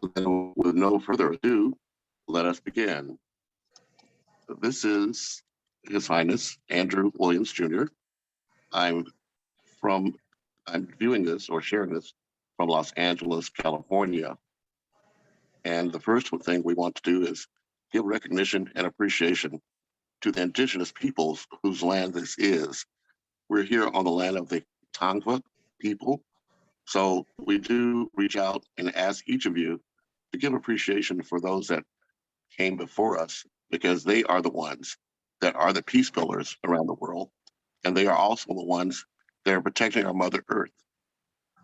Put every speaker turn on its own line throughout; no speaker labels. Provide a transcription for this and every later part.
Then, with no further ado, let us begin. This is His Highness Andrew Williams Jr. I'm viewing this or sharing this from Los Angeles, California. And the first thing we want to do is give recognition and appreciation to the indigenous peoples whose land this is. We're here on the land of the Tongva people. So we do reach out and ask each of you to give appreciation for those that came before us, because they are the ones that are the peace builders around the world. And they are also the ones that are protecting our Mother Earth.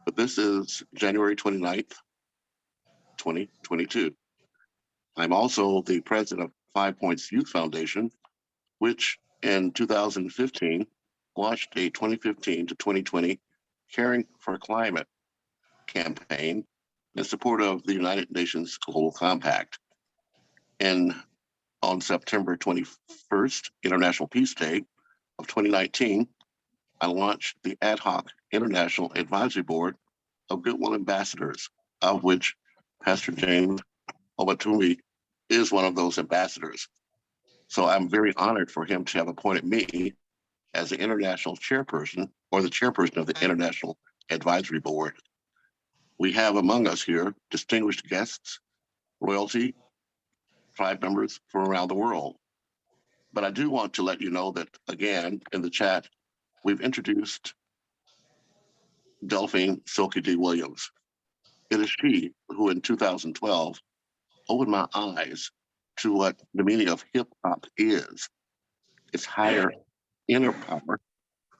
But this is January 29th, 2022. I'm also the president of 5 Points Youth Foundation, which in 2015 launched a 2015 to 2020 Caring for Climate campaign in support of the United Nations Global Compact. And on September 21st, International Peace Day of 2019, I launched the ad hoc International Advisory Board of Goodwill Ambassadors, of which Pastor James Obatumi is one of those ambassadors. So I'm very honored for him to have appointed me as the international chairperson, or the chairperson of the International Advisory Board. We have among us here distinguished guests, royalty, tribe members from around the world. But I do want to let you know that, again, in the chat, we've introduced Delphine Silky D. Williams. It is she who in 2012 opened my eyes to what the meaning of hip hop is. It's higher inner power,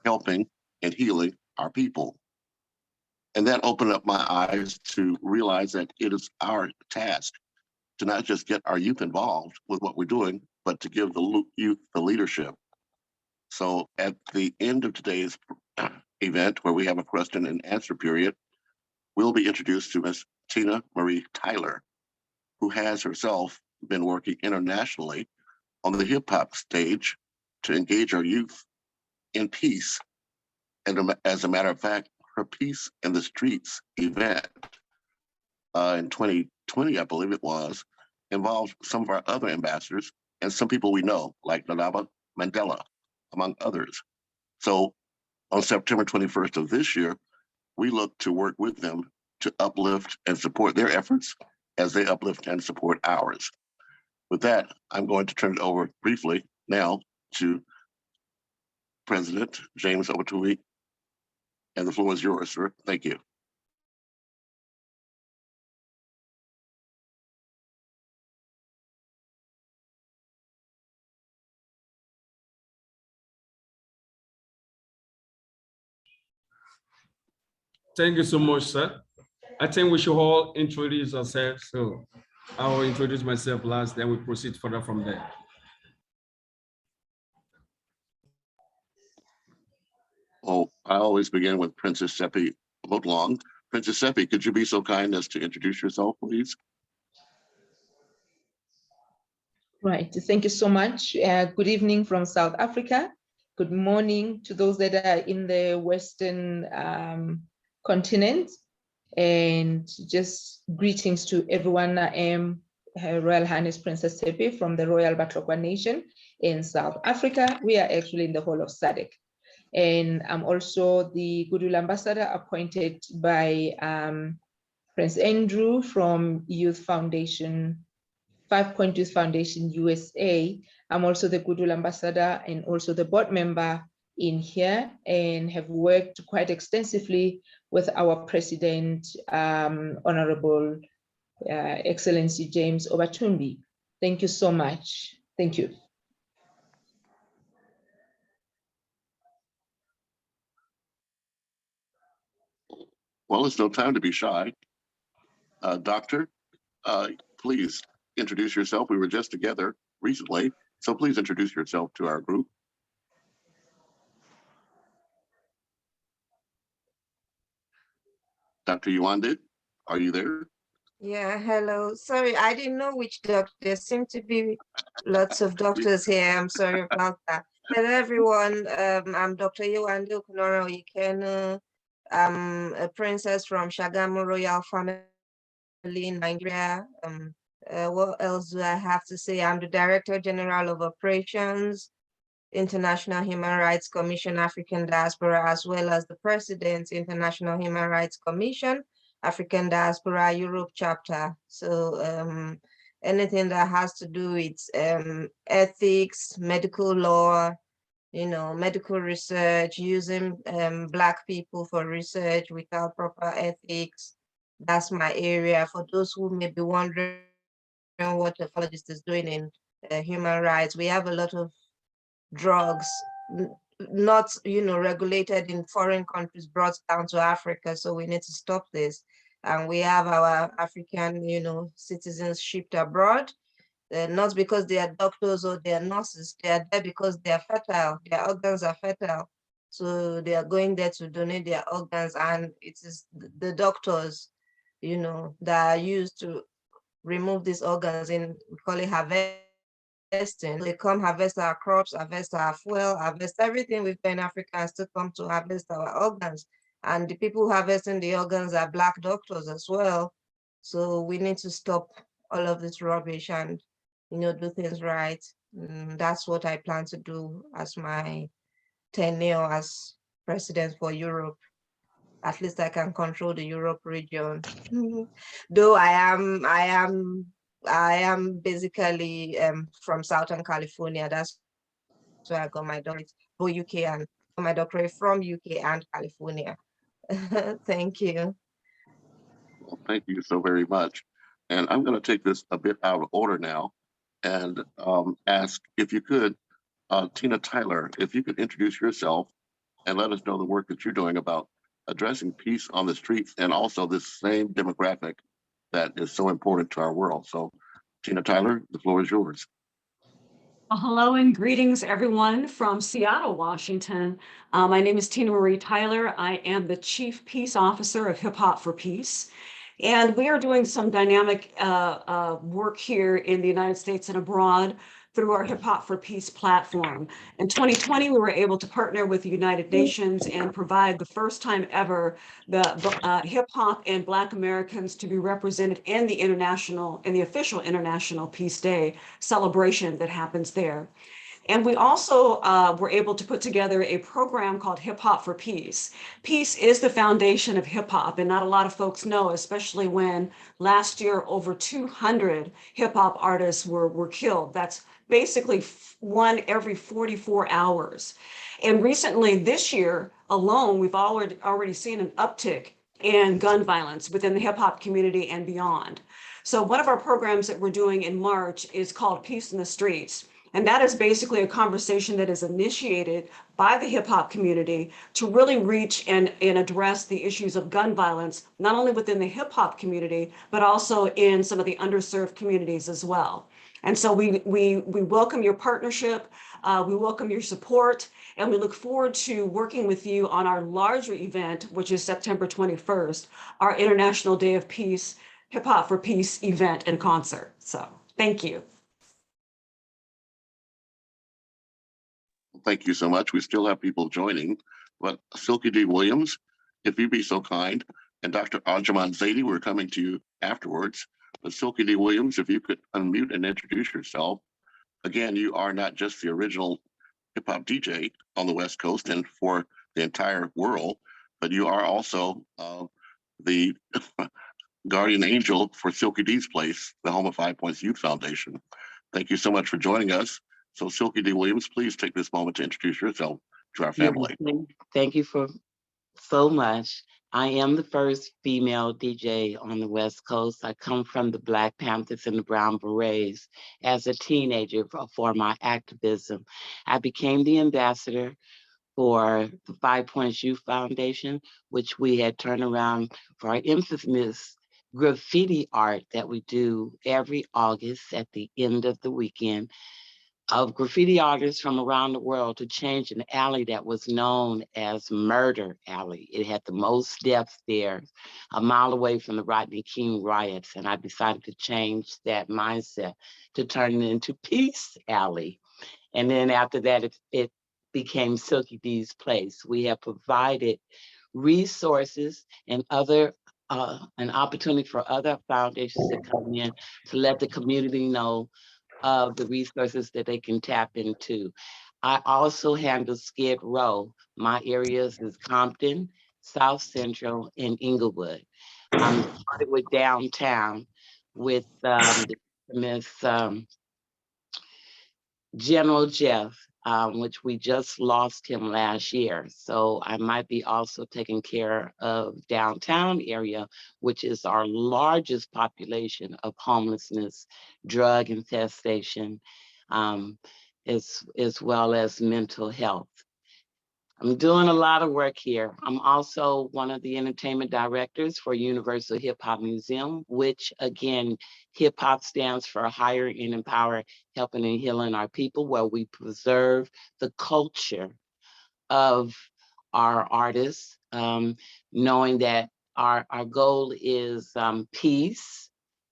helping and healing our people. And that opened up my eyes to realize that it is our task to not just get our youth involved with what we're doing, but to give the youth the leadership. So at the end of today's event, where we have a question and answer period, we'll be introduced to Ms. Tina Marie Tyler, who has herself been working internationally on the hip hop stage to engage our youth in peace. And as a matter of fact, her Peace in the Streets event in 2020, I believe it was, involved some of our other ambassadors and some people we know, like Nalaba Mandela, among others. So on September 21st of this year, we look to work with them to uplift and support their efforts as they uplift and support ours. With that, I'm going to turn it over briefly now to President James Obatumi, and the floor is yours, sir. Thank you.
Thank you so much, sir. I think we should all introduce ourselves. So I will introduce myself last, then we proceed further from there.
Oh, I always begin with Princess Seppi Votlong. Princess Seppi, could you be so kind as to introduce yourself, please?
Right, thank you so much. Good evening from South Africa. Good morning to those that are in the Western continent. And just greetings to everyone. I am Her Royal Highness Princess Seppi from the Royal Batlokwa Nation in South Africa. We are actually in the whole of SADC. And I'm also the Goodwill Ambassador appointed by Prince Andrew from Youth Foundation, 5 Point Youth Foundation USA. I'm also the Goodwill Ambassador and also the board member in here, and have worked quite extensively with our President, Honorable Excellency James Obatumi. Thank you so much. Thank you.
Well, it's no time to be shy. Doctor, please introduce yourself. We were just together recently, so please introduce yourself to our group. Dr. Yuande, are you there?
Yeah, hello. Sorry, I didn't know which doctor. There seem to be lots of doctors here. I'm sorry about that. Hello, everyone. I'm Dr. Yuande Okunora Oyekena. I'm a princess from Shagamu Royal Family Nigeria. What else do I have to say? I'm the Director General of Operations, International Human Rights Commission, African Diaspora, as well as the President, International Human Rights Commission, African Diaspora, Europe chapter. So anything that has to do with ethics, medical law, medical research, using Black people for research without proper ethics. That's my area. For those who may be wondering what a pathologist is doing in human rights, we have a lot of drugs not regulated in foreign countries brought down to Africa. So we need to stop this. And we have our African, citizens shipped abroad. Not because they are doctors or they are nurses, they are there because they are fertile, their organs are fertile. So they are going there to donate their organs, and it is the doctors, that are used to remove these organs we call it harvesting. They come harvest our crops, harvest our fuel, harvest everything we've got in Africa, and still come to harvest our organs. And the people harvesting the organs are Black doctors as well. So we need to stop all of this rubbish and do things right. That's what I plan to do as my tenure as president for Europe. At least I can control the Europe region. Though I am basically from Southern California. That's where I got my doctorate for UK and my doctorate from UK and California. Thank you.
Well, thank you so very much. And I'm going to take this a bit out of order now and ask if you could, Tina Tyler, if you could introduce yourself and let us know the work that you're doing about addressing peace on the streets and also this same demographic that is so important to our world. So Tina Tyler, the floor is yours.
Well, hello and greetings, everyone from Seattle, Washington. My name is Tina Marie Tyler. I am the Chief Peace Officer of Hip Hop for Peace. And we are doing some dynamic work here in the United States and abroad through our Hip Hop for Peace platform. In 2020, we were able to partner with the United Nations and provide the first time ever the hip hop and Black Americans to be represented in the official International Peace Day celebration that happens there. And we also were able to put together a program called Hip Hop for Peace. Peace is the foundation of hip hop, and not a lot of folks know, especially when last year over 200 hip hop artists were killed. That's basically one every 44 hours. And recently this year alone, we've already seen an uptick in gun violence within the hip hop community and beyond. So one of our programs that we're doing in March is called Peace in the Streets. And that is basically a conversation that is initiated by the hip hop community to really reach and address the issues of gun violence, not only within the hip hop community, but also in some of the underserved communities as well. And so we welcome your partnership, we welcome your support, and we look forward to working with you on our larger event, which is September 21st, our International Day of Peace, Hip Hop for Peace event and concert. So thank you.
Thank you so much. We still have people joining, but Silky D. Williams, if you'd be so kind, and Dr. Anjuman Zaidi, we're coming to you afterwards. But Silky D. Williams, if you could unmute and introduce yourself. Again, you are not just the original hip hop DJ on the West Coast and for the entire world, but you are also the guardian angel for Silky D's Place, the home of 5 Points Youth Foundation. Thank you so much for joining us. So Silky D. Williams, please take this moment to introduce yourself to our family.
Thank you for so much. I am the first female DJ on the West Coast. I come from the Black Panthers and the Brown Berets as a teenager for my activism. I became the ambassador for the 5 Points Youth Foundation, which we had turned around for our infamous graffiti art that we do every August at the end of the weekend, of graffiti artists from around the world to change an alley that was known as Murder Alley. It had the most deaths there, a mile away from the Rodney King riots. And I decided to change that mindset to turn it into Peace Alley. And then after that, it became Silky D's Place. We have provided resources and other an opportunity for other foundations to come in to let the community know of the resources that they can tap into. I also handle Skid Row. My areas is Compton, South Central, and Inglewood. Started with downtown with the Miss General Jeff, which we just lost him last year. So I might be also taking care of downtown area, which is our largest population of homelessness, drug infestation, as well as mental health. I'm doing a lot of work here. I'm also one of the entertainment directors for Universal Hip Hop Museum, which again, hip hop stands for Higher and Empower, Helping and Healing Our People, where we preserve the culture of our artists, knowing that our goal is peace,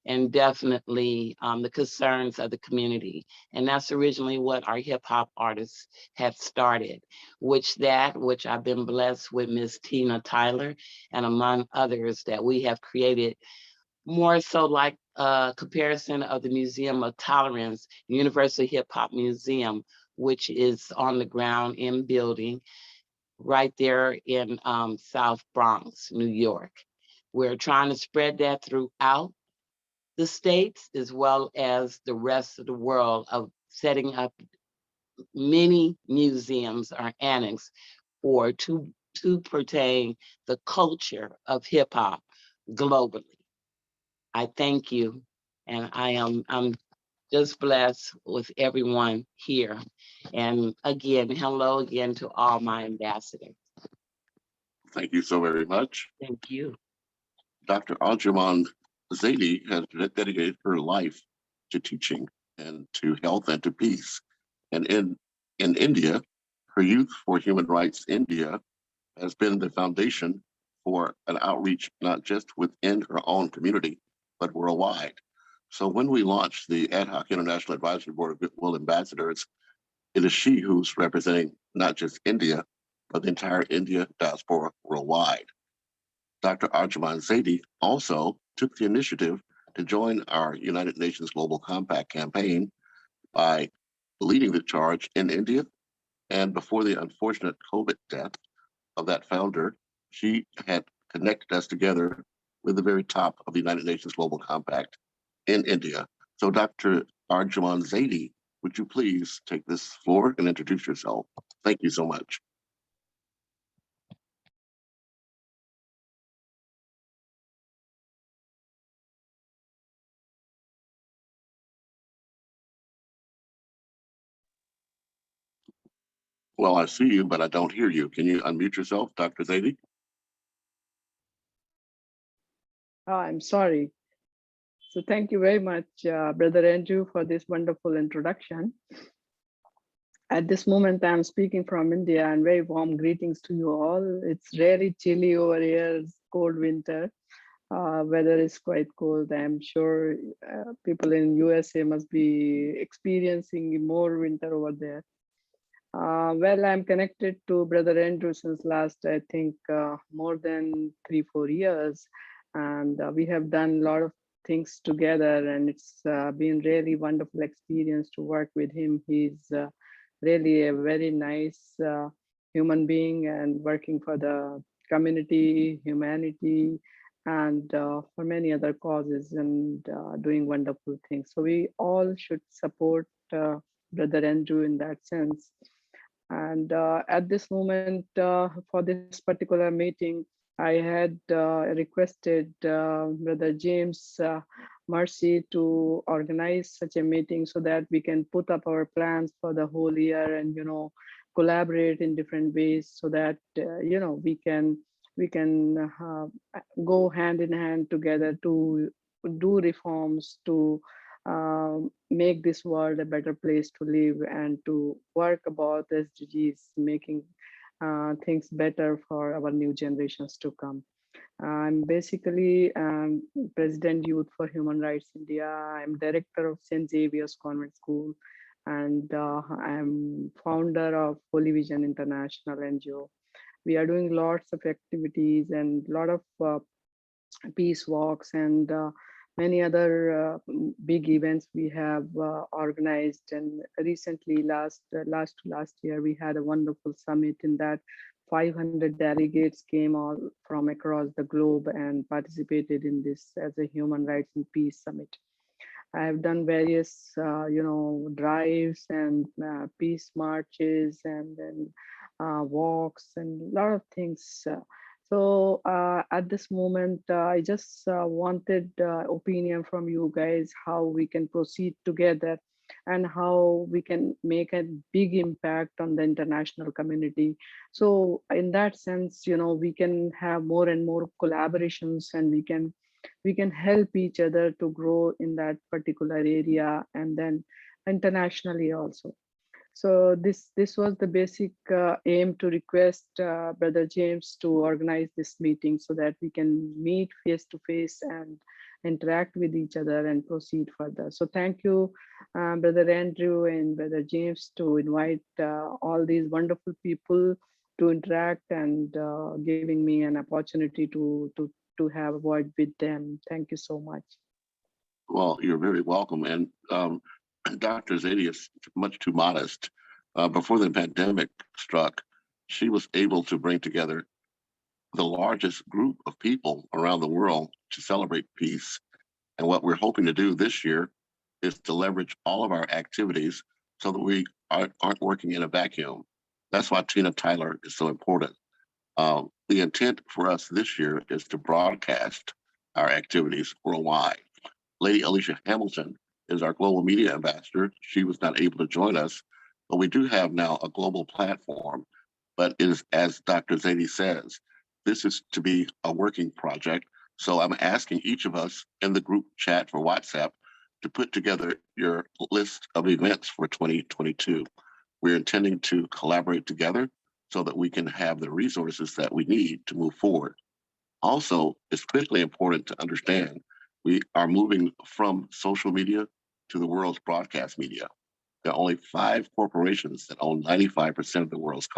and definitely the concerns of the community. And that's originally what our hip hop artists had started, which I've been blessed with Miss Tina Tyler, and among others that we have created more so like a comparison of the Museum of Tolerance, Universal Hip Hop Museum, which is on the ground in building right there in South Bronx, New York. We're trying to spread that throughout the states as well as the rest of the world, of setting up many museums or annex for to pertain the culture of hip hop globally. I thank you, and I'm just blessed with everyone here. And again, hello again to all my ambassadors.
Thank you so very much.
Thank you.
Dr. Arjumand Zaidi has dedicated her life to teaching and to health and to peace. And in India, her Youth for Human Rights India has been the foundation for an outreach not just within her own community, but worldwide. So when we launched the Ad hoc International Advisory Board of Goodwill Ambassadors, it is she who's representing not just India, but the entire India diaspora worldwide. Dr. Arjumand Zaidi also took the initiative to join our United Nations Global Compact campaign by leading the charge in India. And before the unfortunate COVID death of that founder, she had connected us together with the very top of the United Nations Global Compact in India. So Dr. Arjumand Zaidi, would you please take this floor and introduce yourself? Thank you so much. Well, I see you, but I don't hear you. Can you unmute yourself, Dr. Zaidi?
Oh, I'm sorry. So thank you very much, Brother Andrew, for this wonderful introduction. At this moment, I'm speaking from India, and very warm greetings to you all. It's really chilly over here, it's cold winter. Weather is quite cold. I'm sure people in USA must be experiencing more winter over there. Well, I'm connected to Brother Andrew since last, I think, more than 3-4 years. And we have done a lot of things together, and it's been really wonderful experience to work with him. He's really a very nice human being and working for the community, humanity, and for many other causes, and doing wonderful things. So we all should support Brother Andrew in that sense. And at this moment, for this particular meeting, I had requested Brother James Mercy to organize such a meeting so that we can put up our plans for the whole year and, collaborate in different ways so that, we can go hand in hand together to do reforms, to make this world a better place to live, and to work about SDGs, making things better for our new generations to come. I'm basically President Youth for Human Rights India. I'm director of St. Xavier's Convent School, and I'm founder of Holy Vision International NGO. We are doing lots of activities and a lot of peace walks, and many other big events we have organized. And recently, last year, we had a wonderful summit in that 500 delegates came all from across the globe and participated in this as a Human Rights and Peace Summit. I have done various, drives and peace marches, and then walks and a lot of things. So at this moment, I just wanted opinion from you guys, how we can proceed together and how we can make a big impact on the international community. So in that sense, we can have more and more collaborations, and we can help each other to grow in that particular area, and then internationally also. So this was the basic aim, to request Brother James to organize this meeting so that we can meet face to face and interact with each other and proceed further. So thank you, Brother Andrew and Brother James, to invite all these wonderful people to interact and giving me an opportunity to have a word with them. Thank you so much.
Well, you're very welcome. And Dr. Zaidi is much too modest. Before the pandemic struck, she was able to bring together the largest group of people around the world to celebrate peace. And what we're hoping to do this year is to leverage all of our activities so that we aren't working in a vacuum. That's why Tina Tyler is so important. The intent for us this year is to broadcast our activities worldwide. Lady Alicia Hamilton is our global media ambassador. She was not able to join us, but we do have now a global platform. But it is, as Dr. Zaidi says, this is to be a working project. So I'm asking each of us in the group chat for WhatsApp to put together your list of events for 2022. We're intending to collaborate together so that we can have the resources that we need to move forward. Also, it's critically important to understand we are moving from social media to the world's broadcast media. There are only 5 corporations that own 95% of the world's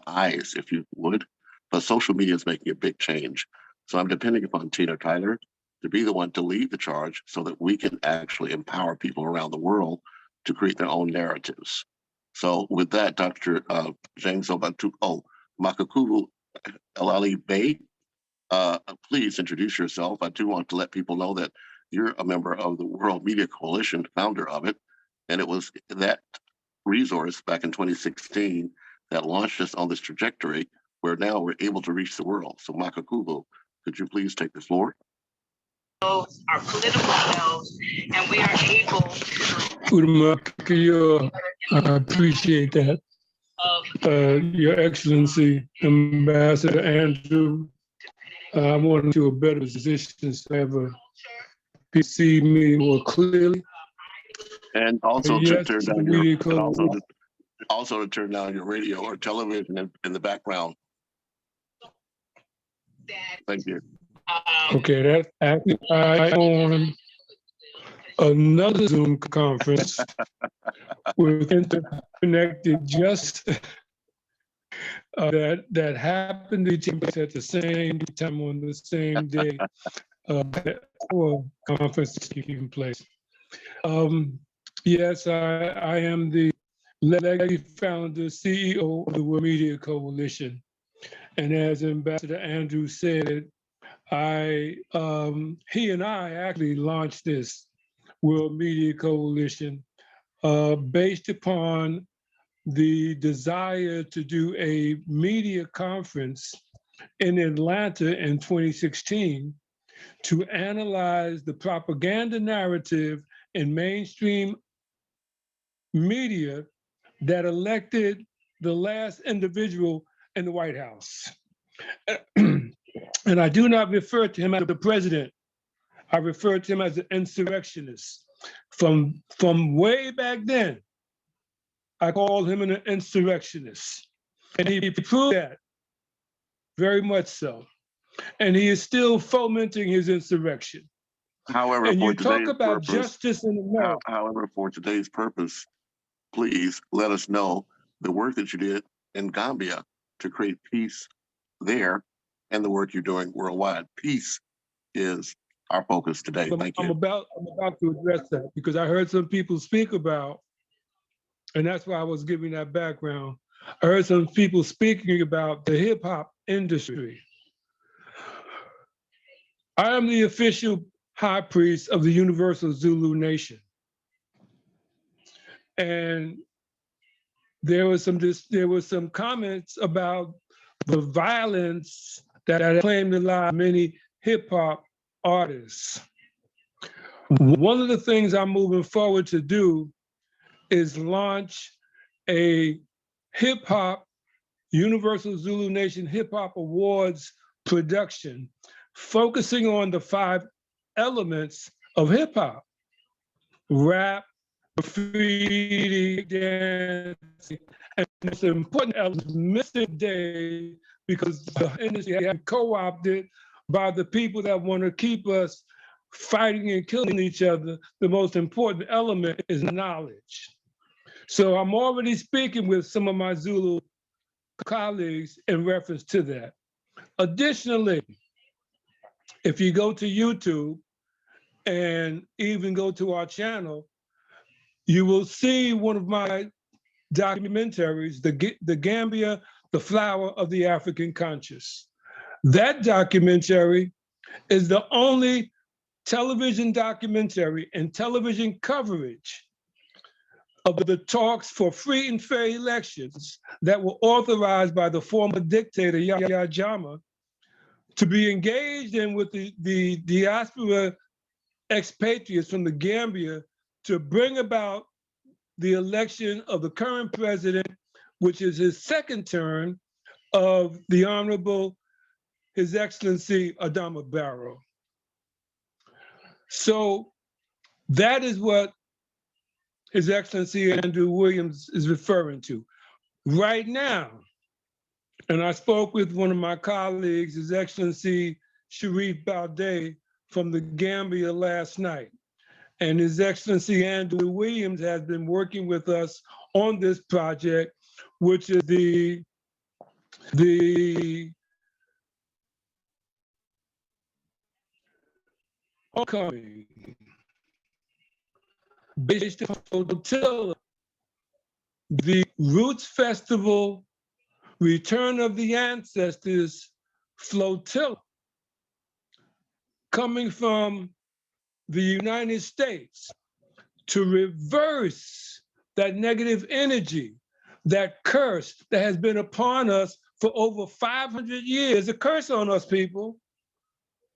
eyes, if you would. But social media is making a big change. So I'm depending upon Tina Tyler to be the one to lead the charge so that we can actually empower people around the world to create their own narratives. So with that, Dr. James Makakubu Elali Bey, please introduce yourself. I do want to let people know that you're a member of the World Media Coalition, founder of it. And it was that resource back in 2016 that launched us on this trajectory where now we're able to reach the world. So Makakubu, could you please take the floor?
Our political selves, and we are able to.
I appreciate that. Your Excellency, Ambassador Andrew, I want to a better position so ever see me more clearly.
And also
Yes,
to turn down your, also to turn down your radio or television in the background. Thank you.
Okay, that's actually I on another Zoom conference with interconnected just that happened to take place at the same time on the same day for conference taking place. Yes, I am the legacy founder, CEO of the World Media Coalition. And as Ambassador Andrew said, he and I actually launched this World Media Coalition based upon the desire to do a media conference in Atlanta in 2016 to analyze the propaganda narrative in mainstream media that elected the last individual in the White House. And I do not refer to him as the president. I refer to him as an insurrectionist. From way back then, I called him an insurrectionist. And he proved that, very much so. And he is still fomenting his insurrection.
However,
and
for
you talk
today's
about
purpose,
justice in America.
However, for today's purpose, please let us know the work that you did in Gambia to create peace there and the work you're doing worldwide. Peace is our focus today. Thank
I'm
you.
about to address that because I heard some people speak about, and that's why I was giving that background. I heard some people speaking about the hip hop industry. I am the official high priest of the Universal Zulu Nation. And there was some comments about the violence that claimed the lives of many hip hop artists. One of the things I'm moving forward to do is launch a hip hop, Universal Zulu Nation Hip Hop Awards production, focusing on the 5 elements of hip hop: rap, graffiti, dancing, and the most important element missing today because the industry has been co-opted by the people that want to keep us fighting and killing each other. The most important element is knowledge. So I'm already speaking with some of my Zulu colleagues in reference to that. Additionally, if you go to YouTube and even go to our channel, you will see one of my documentaries, The Gambia, the Flower of the African Conscious. That documentary is the only television documentary and television coverage of the talks for free and fair elections that were authorized by the former dictator, Yahya Jammeh, to be engaged in with the diaspora expatriates from the Gambia to bring about the election of the current president, which is his second term, of the Honorable His Excellency Adama Barrow. So that is what His Excellency Andrew Williams is referring to. Right now, and I spoke with one of my colleagues, His Excellency Sharif Balde from the Gambia last night. And His Excellency Andrew Williams has been working with us on this project, which is the homecoming based on flotilla, the Roots Festival, Return of the Ancestors flotilla, coming from the United States to reverse that negative energy, that curse that has been upon us for over 500 years. A curse on us, people.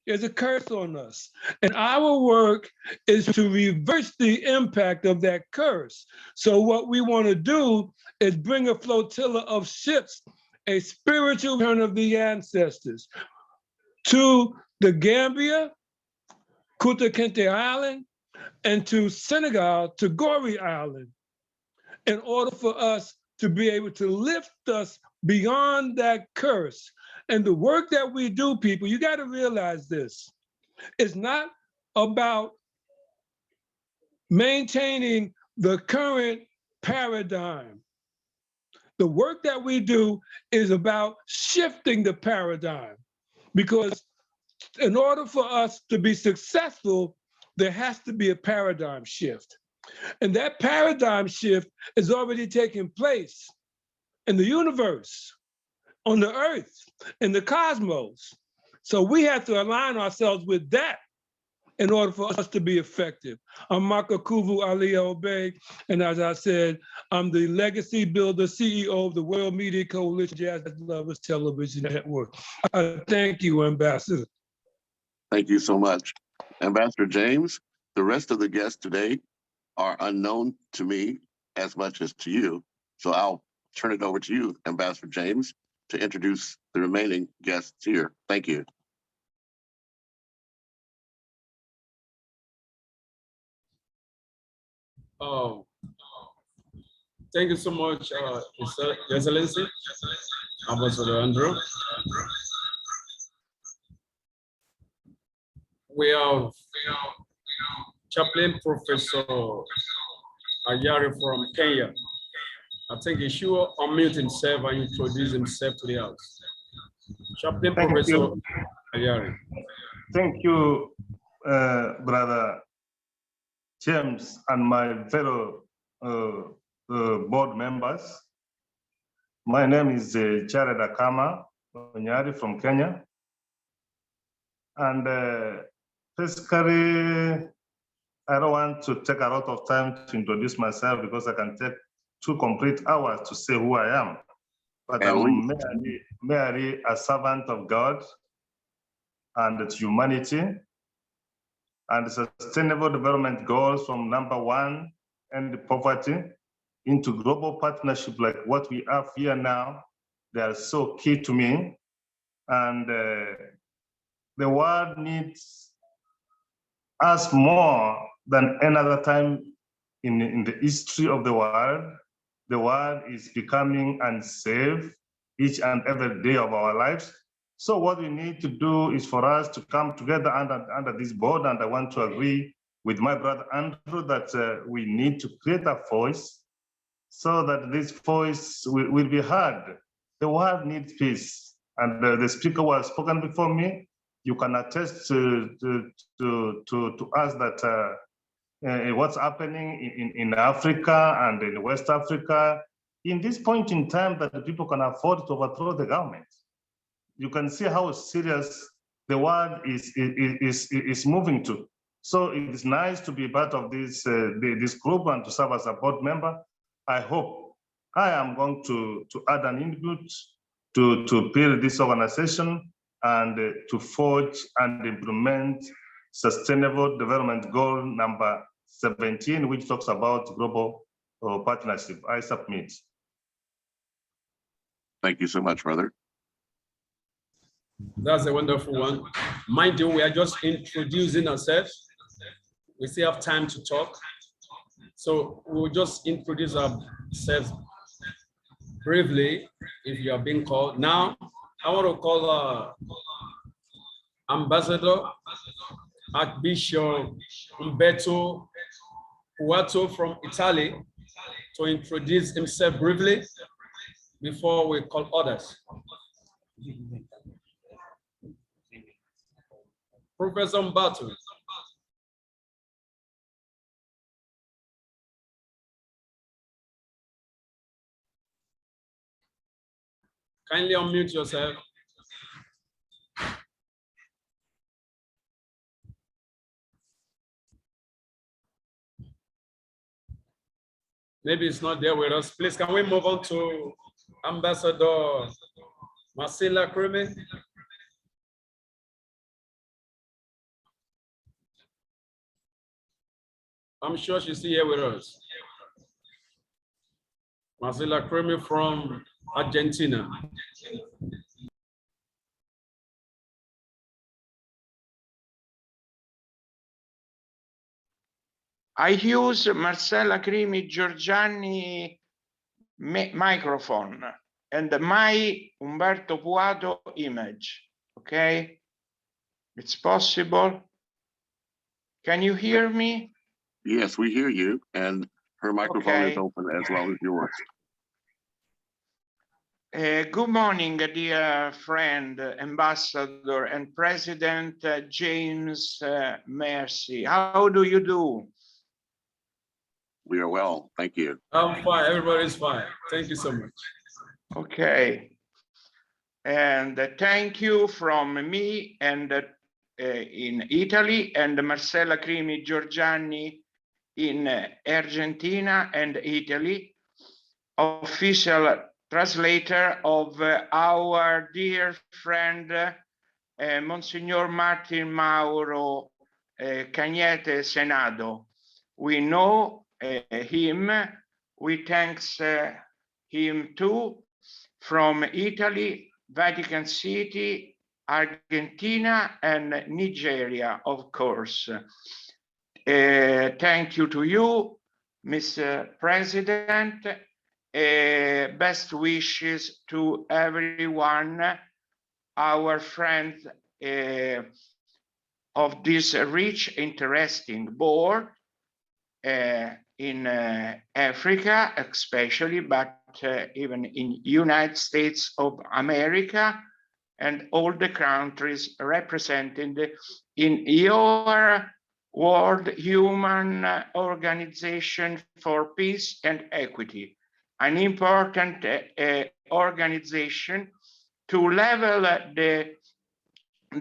There's a curse on us. And our work is to reverse the impact of that curse. So what we want to do is bring a flotilla of ships, a spiritual return of the ancestors, to the Gambia, Kunta Kinte Island, and to Senegal, to Gorée Island, in order for us to be able to lift us beyond that curse. And the work that we do, people, you got to realize this. It's not about maintaining the current paradigm. The work that we do is about shifting the paradigm, because in order for us to be successful, there has to be a paradigm shift. And that paradigm shift is already taking place in the universe, on the earth, in the cosmos. So we have to align ourselves with that in order for us to be effective. I'm Makakuvu Ali Obey, and as I said, I'm the legacy builder, CEO of the World Media Coalition Jazz Lovers Television Network. I thank you, Ambassador.
Thank you so much. Ambassador James, the rest of the guests today are unknown to me as much as to you. So I'll turn it over to you, Ambassador James, to introduce the remaining guests here. Thank you.
Thank you so much, His Excellency, Ambassador Andrew. We have Chaplain Professor Ayari from Kenya. I think he should unmute himself and introduce himself to the house. Chaplain
Thank
Professor
you.
Ayari.
Thank you, Brother James and my fellow board members. My name is Jared Akama Onyari from Kenya. And basically, I don't want to take a lot of time to introduce myself because I can take 2 complete hours to say who I am. But I'm merely a servant of God and humanity, and sustainable development goals from #1, end poverty, into global partnership like what we have here now. They are so key to me. And the world needs us more than another time in the history of the world. The world is becoming unsafe each and every day of our lives. So what we need to do is for us to come together under this board, and I want to agree with my brother Andrew that we need to create a voice so that this voice will be heard. The world needs peace, and the speaker who has spoken before me, you can attest to us that what's happening in Africa and in West Africa, in this point in time that the people can afford to overthrow the government. You can see how serious the world is moving to. So it is nice to be part of this group and to serve as a board member. I hope I am going to add an input to build this organization and to forge and implement Sustainable Development Goal number 17, which talks about global partnership. I submit.
Thank you so much, brother.
That's a wonderful one. Mind you, we are just introducing ourselves. We still have time to talk. So we'll just introduce ourselves briefly if you are being called. Now, I want to call Ambassador Archbishop Umberto Puato from Italy to introduce himself briefly before we call others. Professor Umberto. Kindly unmute yourself. Maybe it's not there with us. Please, can we move on to Ambassador Marcela Creme? I'm sure she's here with us. Marcela Creme from Argentina.
I use Marcella Crimi Giorgiani microphone and my Umberto Puato image. Okay, it's possible. Can you hear me?
Yes, we hear you, and her microphone is open as well as yours.
Good morning, dear friend, Ambassador and President James Mercy. How do you do?
We are well, thank you.
I'm fine, everybody's fine. Thank you so much.
Okay. And thank you from me and in Italy, and Marcella Crimi Giorgiani in Argentina and Italy, official translator of our dear friend Monsignor Martin Mauro Cañete Senado. We know him, we thanks him too, from Italy, Vatican City, Argentina, and Nigeria, of course. Thank you to you, Mr. President. Best wishes to everyone, our friends of this rich, interesting board in Africa, especially, but even in United States of America, and all the countries represented in your World Human Organization for Peace and Equity, an important organization to level the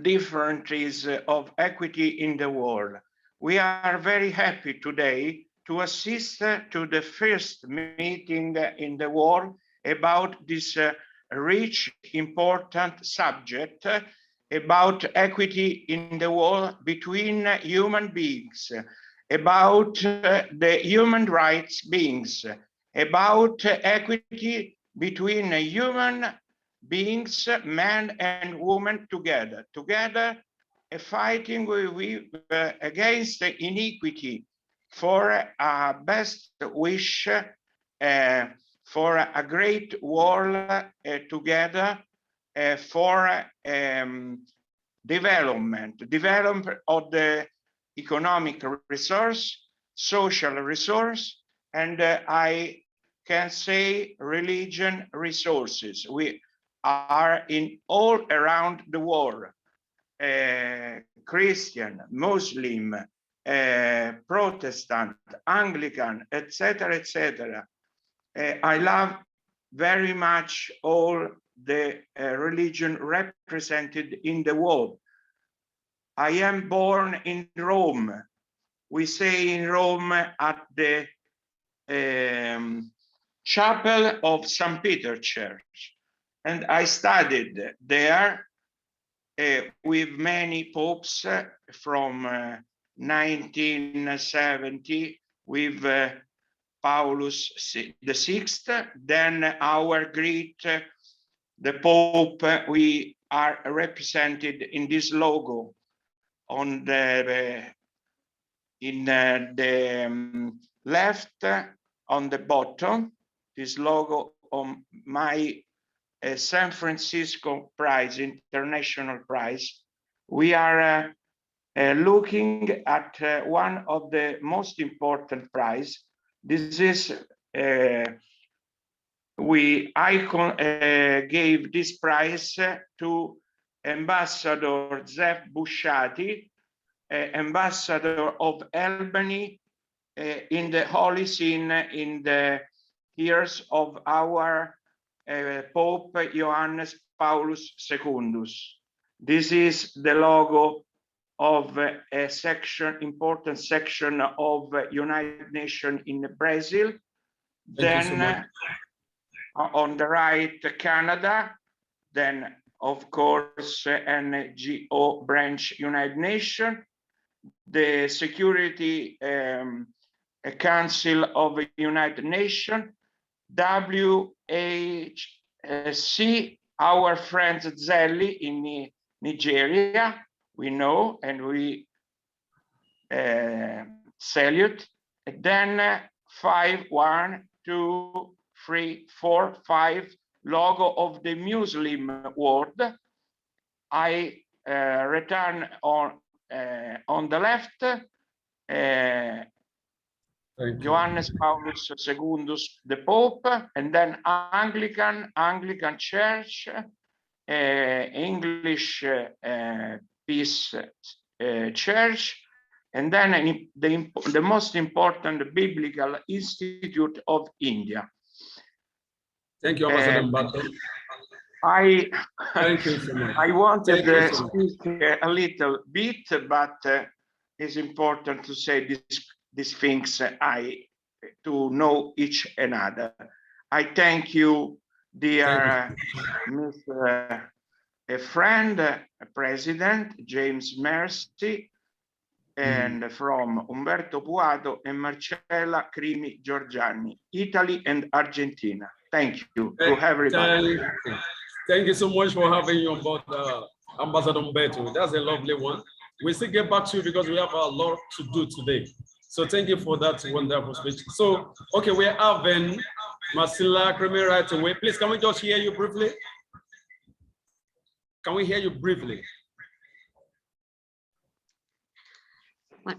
differences of equity in the world. We are very happy today to assist to the first meeting in the world about this rich, important subject about equity in the world between human beings, about the human rights beings, about equity between human beings, man and woman together, fighting against iniquity for a best wish for a great world together for development of the economic resource, social resource, and I can say religion resources. We are in all around the world, Christian, Muslim, Protestant, Anglican, etc., etc. I love very much all the religion represented in the world. I am born in Rome. We say in Rome at the chapel of St. Peter Church. And I studied there with many popes from 1970 with Paulus VI, then our great, the Pope, we are represented in this logo on the, in the left on the bottom, this logo on my San Francisco Prize, International Prize. We are looking at one of the most important prize. This is, I gave this prize to Ambassador Zef Bushati, Ambassador of Albany in the Holy See in the years of our Pope Johannes Paulus II. This is the logo of a section, important section of United Nations in Brazil. Then on the right, Canada, then of course NGO branch United Nations, the Security Council of the United Nations, WHC, our friends Zelli in Nigeria, we know and we salute. And then 5, 1, 2, 3, 4, 5 logo of the Muslim world. I return on the left, Johannes Paulus II, the Pope, and then Anglican Church, English Peace Church, and then the most important Biblical Institute of India.
Thank you, Ambassador Mbato. Thank you so much.
I wanted to speak a little bit, but it's important to say these things to know each another. I thank you, dear Mr. friend, President James Mercy, and from Umberto Puato and Marcella Crimi Giorgiani, Italy and Argentina. Thank you to everybody.
Thank you so much for having you on board, Ambassador Umberto. That's a lovely one. We still get back to you because we have a lot to do today. So thank you for that wonderful speech. So, okay, we're having Marcella Crimi right away. Please, can we just hear you briefly? Can we hear you briefly?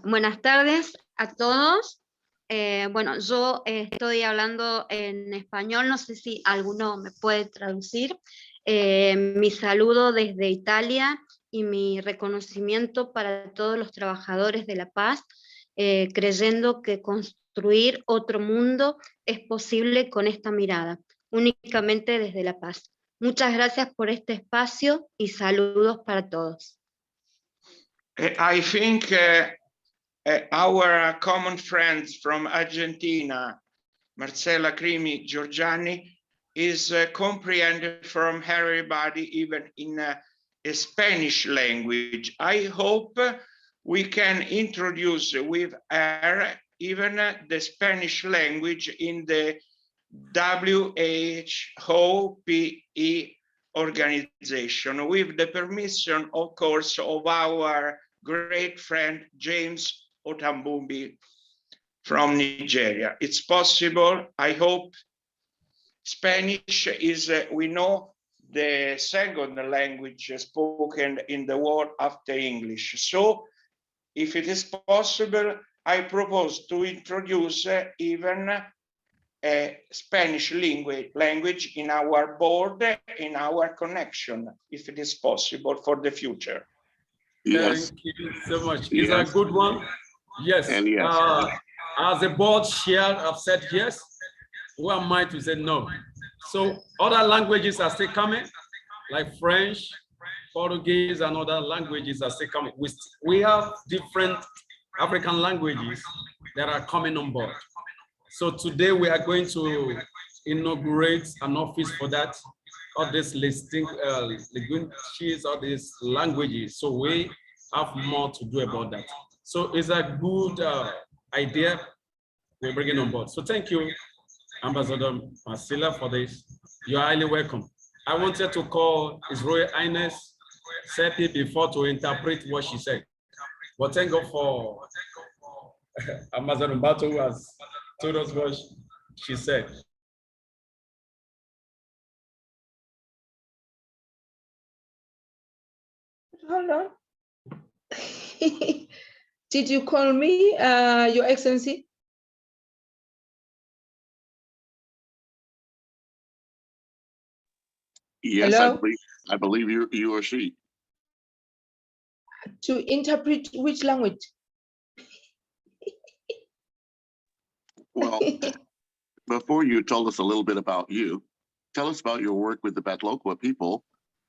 Buenas tardes a todos. Bueno, yo estoy hablando en español, no sé si alguno me puede traducir. Mi saludo desde Italia y mi reconocimiento para todos los trabajadores de la paz, creyendo que construir otro mundo es posible con esta mirada, únicamente desde la paz. Muchas gracias por este espacio y saludos para todos.
I think our common friends from Argentina, Marcela Crimi Giorgiani, is comprehended from everybody, even in a Spanish language. I hope we can introduce with her even the Spanish language in the WHOPE organization, with the permission, of course, of our great friend James Otambumbi from Nigeria. It's possible. I hope. Spanish is, we know, the second language spoken in the world after English. So if it is possible, I propose to introduce even a Spanish language in our board, in our connection, if it is possible for the future.
Yes.
Thank you so much.
Yes.
It's a good one. Yes.
And yes.
As the board chair, I've said yes. Who am I to say no? So other languages are still coming, like French, Portuguese, and other languages are still coming. We have different African languages that are coming on board. So today we are going to inaugurate an office for that, all these linguistics, all these languages. So we have more to do about that. So it's a good idea we're bringing on board. So thank you, Ambassador Marcela, for this. You're highly welcome. I wanted to call His Royal Highness Seppi before to interpret what she said. But thank God for Ambassador Mbato, who has told us what she said.
Hold on. Did you call me, Your Excellency?
Yes,
Hello?
I believe you or she.
To interpret which language?
Well, before you told us a little bit about you, tell us about your work with the Batlokwa people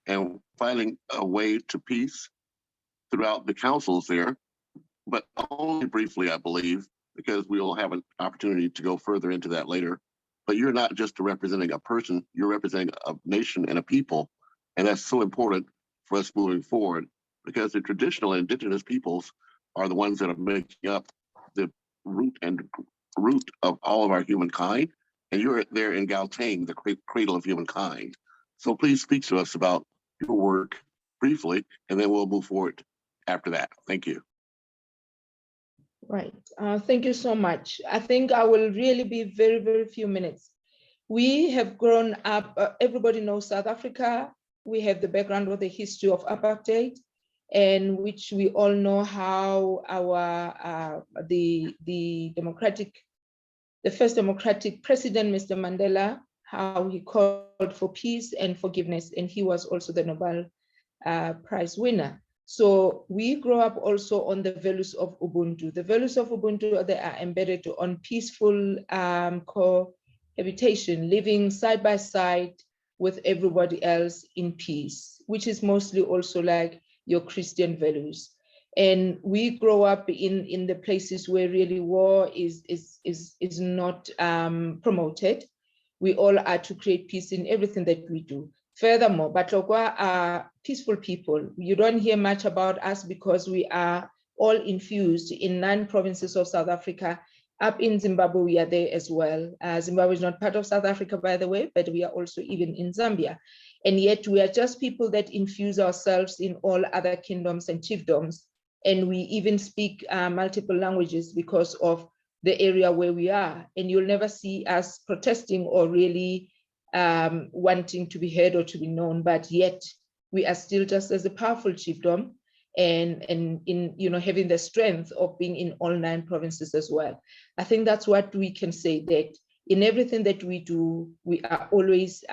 and finding a way to peace throughout the councils there, but only briefly, I believe, because we will have an opportunity to go further into that later. But you're not just representing a person, you're representing a nation and a people. And that's so important for us moving forward, because the traditional indigenous peoples are the ones that are making up the root of all of our humankind. And you're there in Gauteng, the cradle of humankind. So please speak to us about your work briefly, and then we'll move forward after that. Thank you.
Right. Thank you so much. I think I will really be very, very few minutes. We have grown up, everybody knows South Africa. We have the background of the history of apartheid, and which we all know how our the first democratic president, Mr. Mandela, how he called for peace and forgiveness, and he was also the Nobel Prize winner. So we grow up also on the values of Ubuntu. The values of Ubuntu, they are embedded on peaceful cohabitation, living side by side with everybody else in peace, which is mostly also like your Christian values. And we grow up in the places where really war is not promoted. We all are to create peace in everything that we do. Furthermore, Batlokwa are peaceful people. You don't hear much about us because we are all infused in 9 provinces of South Africa. Up in Zimbabwe, we are there as well. Zimbabwe is not part of South Africa, by the way, but we are also even in Zambia. And yet we are just people that infuse ourselves in all other kingdoms and chiefdoms. And we even speak multiple languages because of the area where we are. And you'll never see us protesting or really wanting to be heard or to be known, but yet we are still just as a powerful chiefdom and in having the strength of being in all 9 provinces as well. I think that's what we can say, that in everything that we do, we are always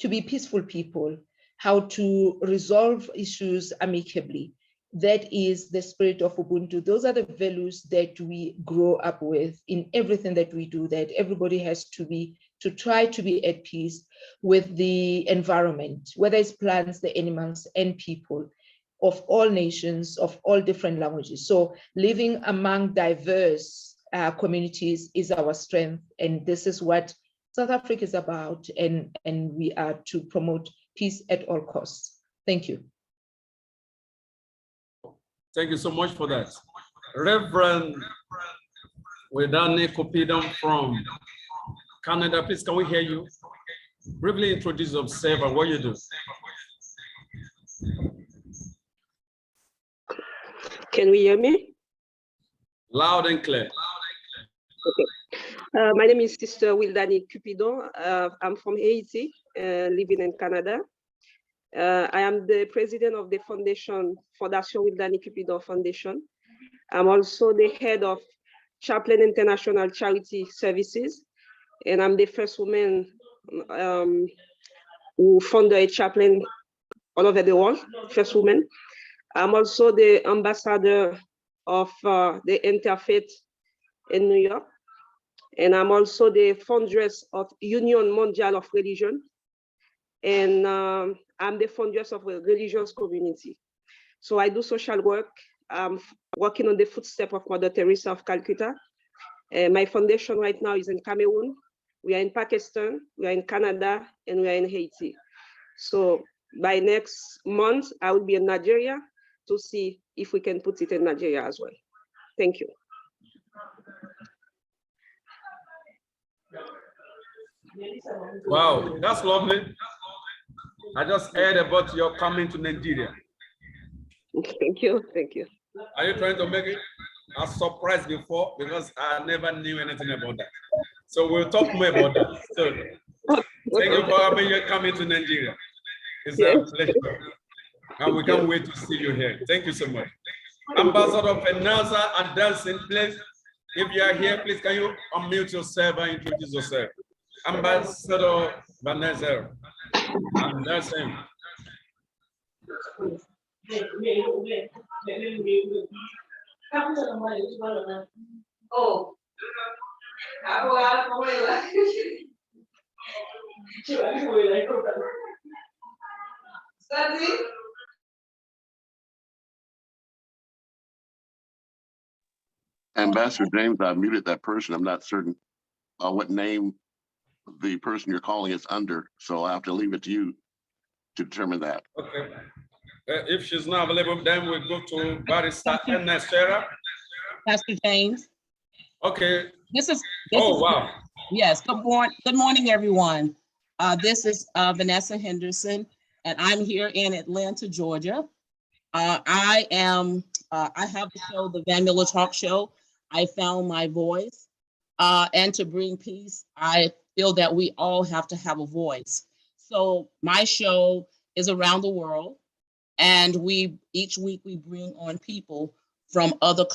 to be peaceful people, how to resolve issues amicably. That is the spirit of Ubuntu. Those are the values that we grow up with in everything that we do, that everybody has to try to be at peace with the environment, whether it's plants, the animals, and people of all nations, of all different languages. So living among diverse communities is our strength. And this is what South Africa is about. And we are to promote peace at all costs. Thank you.
Thank you so much for that. Reverend Wedane Kopidon from Canada, please, can we hear you? Briefly introduce yourself and what you do.
Can we hear me?
Loud and clear.
Okay. My name is Sister Wildani Cupidon. I'm from Haiti, living in Canada. I am the president of the foundation, Fondation Wildani Cupidon Foundation. I'm also the head of Chaplain International Charity Services, and I'm the first woman who founded a chaplain all over the world, first woman. I'm also the ambassador of the Interfaith in New York, and I'm also the foundress of Union Mondiale of Religion, and I'm the foundress of a religious community. So I do social work. I'm working on the footsteps of Mother Teresa of Calcutta. My foundation right now is in Cameroon. We are in Pakistan, we are in Canada, and we are in Haiti. So by next month, I will be in Nigeria to see if we can put it in Nigeria as well. Thank you.
Wow, that's lovely. I just heard about your coming to Nigeria.
Thank you, thank you.
Are you trying to make it a surprise before? Because I never knew anything about that. So we'll talk more about that. So thank you for having you coming to Nigeria. It's a pleasure. And we can't wait to see you here. Thank you so much. Ambassador Vanessa and Delson, please, if you are here, please can you unmute yourself and introduce yourself? Ambassador Vanessa and Delson. Oh.
Ambassador James, I muted that person. I'm not certain what name the person you're calling is under, so I have to leave it to you to determine that.
Okay. If she's not available, then we'll go to Barrister Ernest Serra.
Pastor James.
Okay.
This is
wow.
Yes. Good morning, everyone. This is Vanessa Henderson, and I'm here in Atlanta, Georgia. I have the show, the Van Miller Talk Show. I found my voice, and to bring peace, I feel that we all have to have a voice. So my show is around the world, and each week we bring on people from other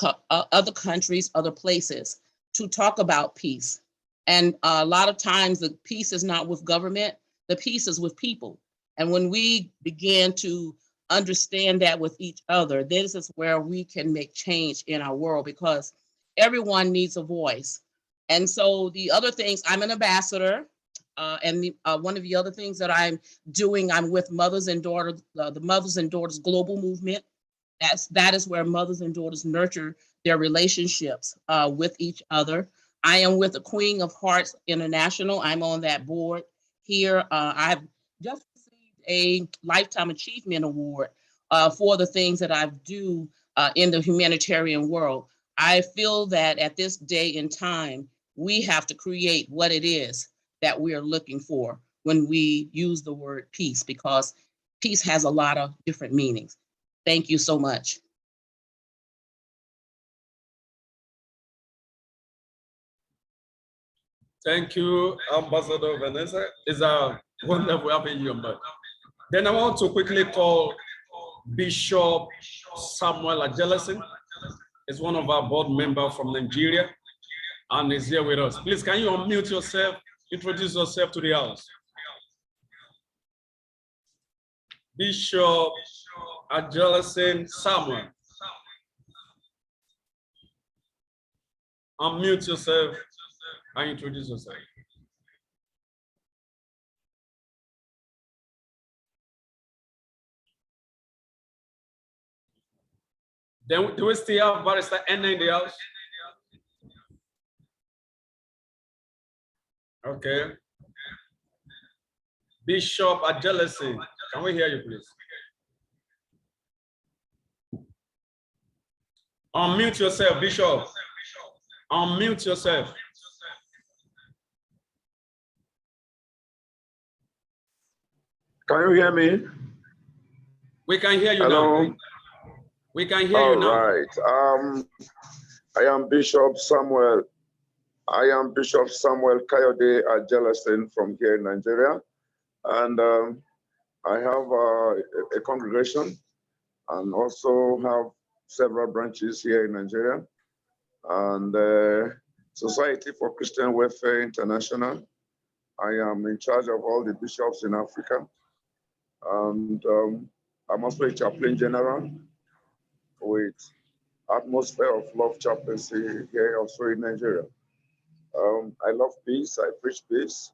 countries, other places to talk about peace. And a lot of times the peace is not with government, the peace is with people. And when we begin to understand that with each other, this is where we can make change in our world, because everyone needs a voice. And so the other things, I'm an ambassador, and one of the other things that I'm doing, I'm with Mothers and Daughters, the Mothers and Daughters Global Movement. That is where mothers and daughters nurture their relationships with each other. I am with the Queen of Hearts International. I'm on that board here. I've just received a Lifetime Achievement Award for the things that I do in the humanitarian world. I feel that at this day and time, we have to create what it is that we are looking for when we use the word peace, because peace has a lot of different meanings. Thank you so much.
Thank you, Ambassador Vanessa. It's a wonderful having you on board. Then I want to quickly call Bishop Samuel Ajelasin. He's one of our board members from Nigeria, and is here with us. Please, can you unmute yourself, introduce yourself to the house? Bishop Adjelasin Samuel. Unmute yourself and introduce yourself. Then do we still have Barrister Anna in the house? Okay. Bishop Adjelasin, can we hear you, please? Unmute yourself, Bishop. Unmute yourself.
Can you hear me?
We can hear you
Hello?
now. We can hear you now.
All right. I am Bishop Samuel. I am Bishop Samuel Kayode Adjelasin from here in Nigeria. And I have a congregation and also have several branches here in Nigeria. And Society for Christian Welfare International. I am in charge of all the bishops in Africa. And I'm also a chaplain general with Atmosphere of Love Chaplaincy here also in Nigeria. I love peace, I preach peace,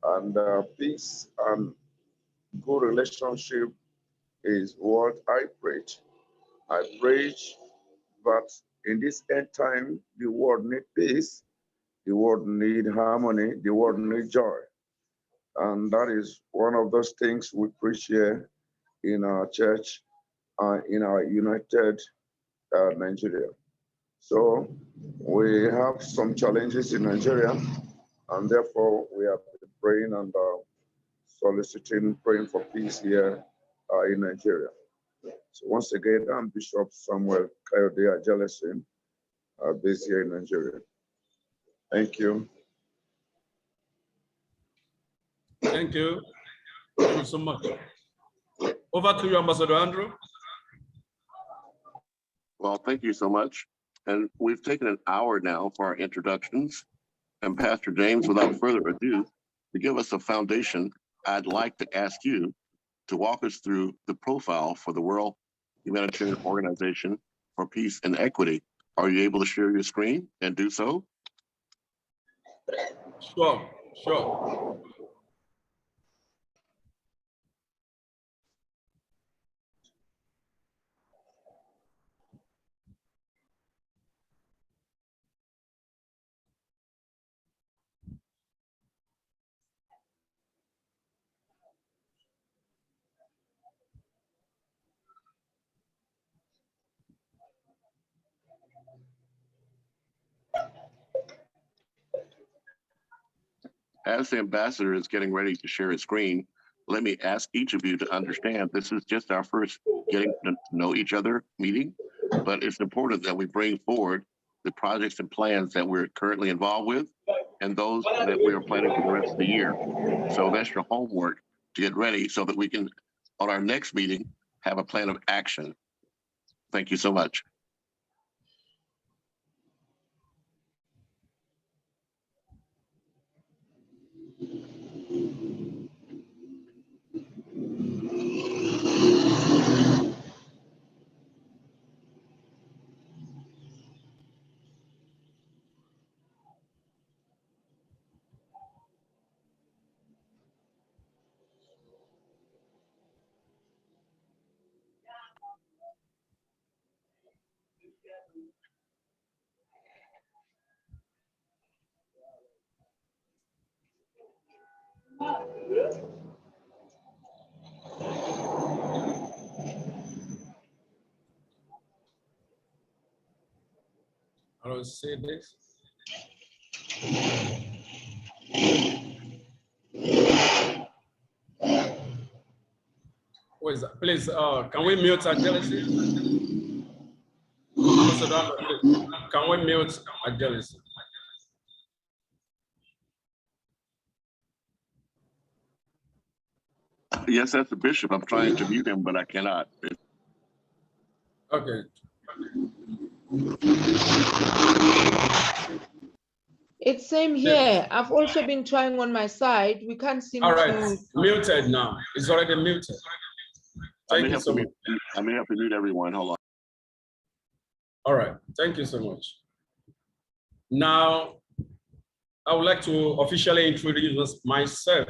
and peace and good relationship is what I preach. I preach that in this end time, the world needs peace, the world needs harmony, the world needs joy. And that is one of those things we preach here in our church, in our united Nigeria. So we have some challenges in Nigeria, and therefore we have been praying and soliciting, praying for peace here in Nigeria. So once again, I'm Bishop Samuel Kayode Adjelasin, based here in Nigeria. Thank you.
Thank you. Thank you so much. Over to you, Ambassador Andrew.
Well, thank you so much. And we've taken an hour now for our introductions. And Pastor James, without further ado, to give us a foundation, I'd like to ask you to walk us through the profile for the World Humanitarian Organization for Peace and Equity. Are you able to share your screen and do so?
Sure, sure.
As the ambassador is getting ready to share his screen, let me ask each of you to understand this is just our first getting to know each other meeting, but it's important that we bring forward the projects and plans that we're currently involved with and those that we are planning for the rest of the year. So that's your homework to get ready so that we can, on our next meeting, have a plan of action. Thank you so much.
I don't see this. Who is that? Please, can we mute Adjelasin? Ambassador Andrew, please, can we mute Adjelasin?
Yes, that's the bishop. I'm trying to mute him, but I cannot.
Okay.
It's same here. I've also been trying on my side. We can't seem
All right,
to.
muted now. It's already muted. Thank you so much.
I may have to mute everyone. Hold on.
All right, thank you so much. Now, I would like to officially introduce myself.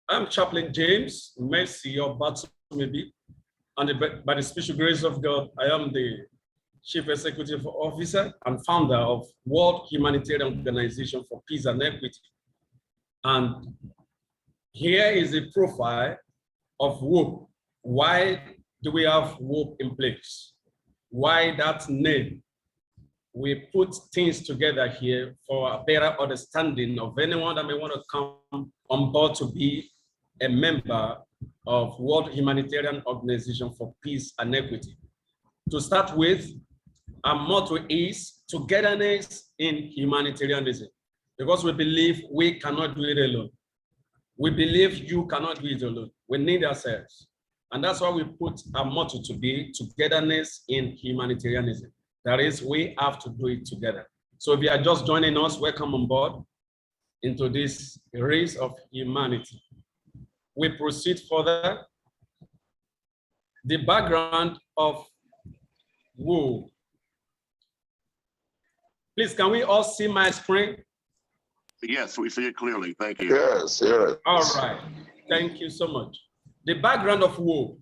I'm Chaplain James Mercy of Batumebi, and by the special grace of God, I am the Chief Executive Officer and founder of World Humanitarian Organization for Peace and Equity. And here is a profile of WHOPE. Why do we have WHOPE in place? Why that name? We put things together here for a better understanding of anyone that may want to come on board to be a member of World Humanitarian Organization for Peace and Equity. To start with, our motto is togetherness in humanitarianism, because we believe we cannot do it alone. We believe you cannot do it alone. We need ourselves. And that's why we put our motto to be togetherness in humanitarianism. That is, we have to do it together. So if you are just joining us, welcome on board into this race of humanity. We proceed further. The background of WHOPE. Please, can we all see my screen?
Yes, we see it clearly. Thank you.
Yes, yes.
All right. Thank you so much. The background of WHOPE,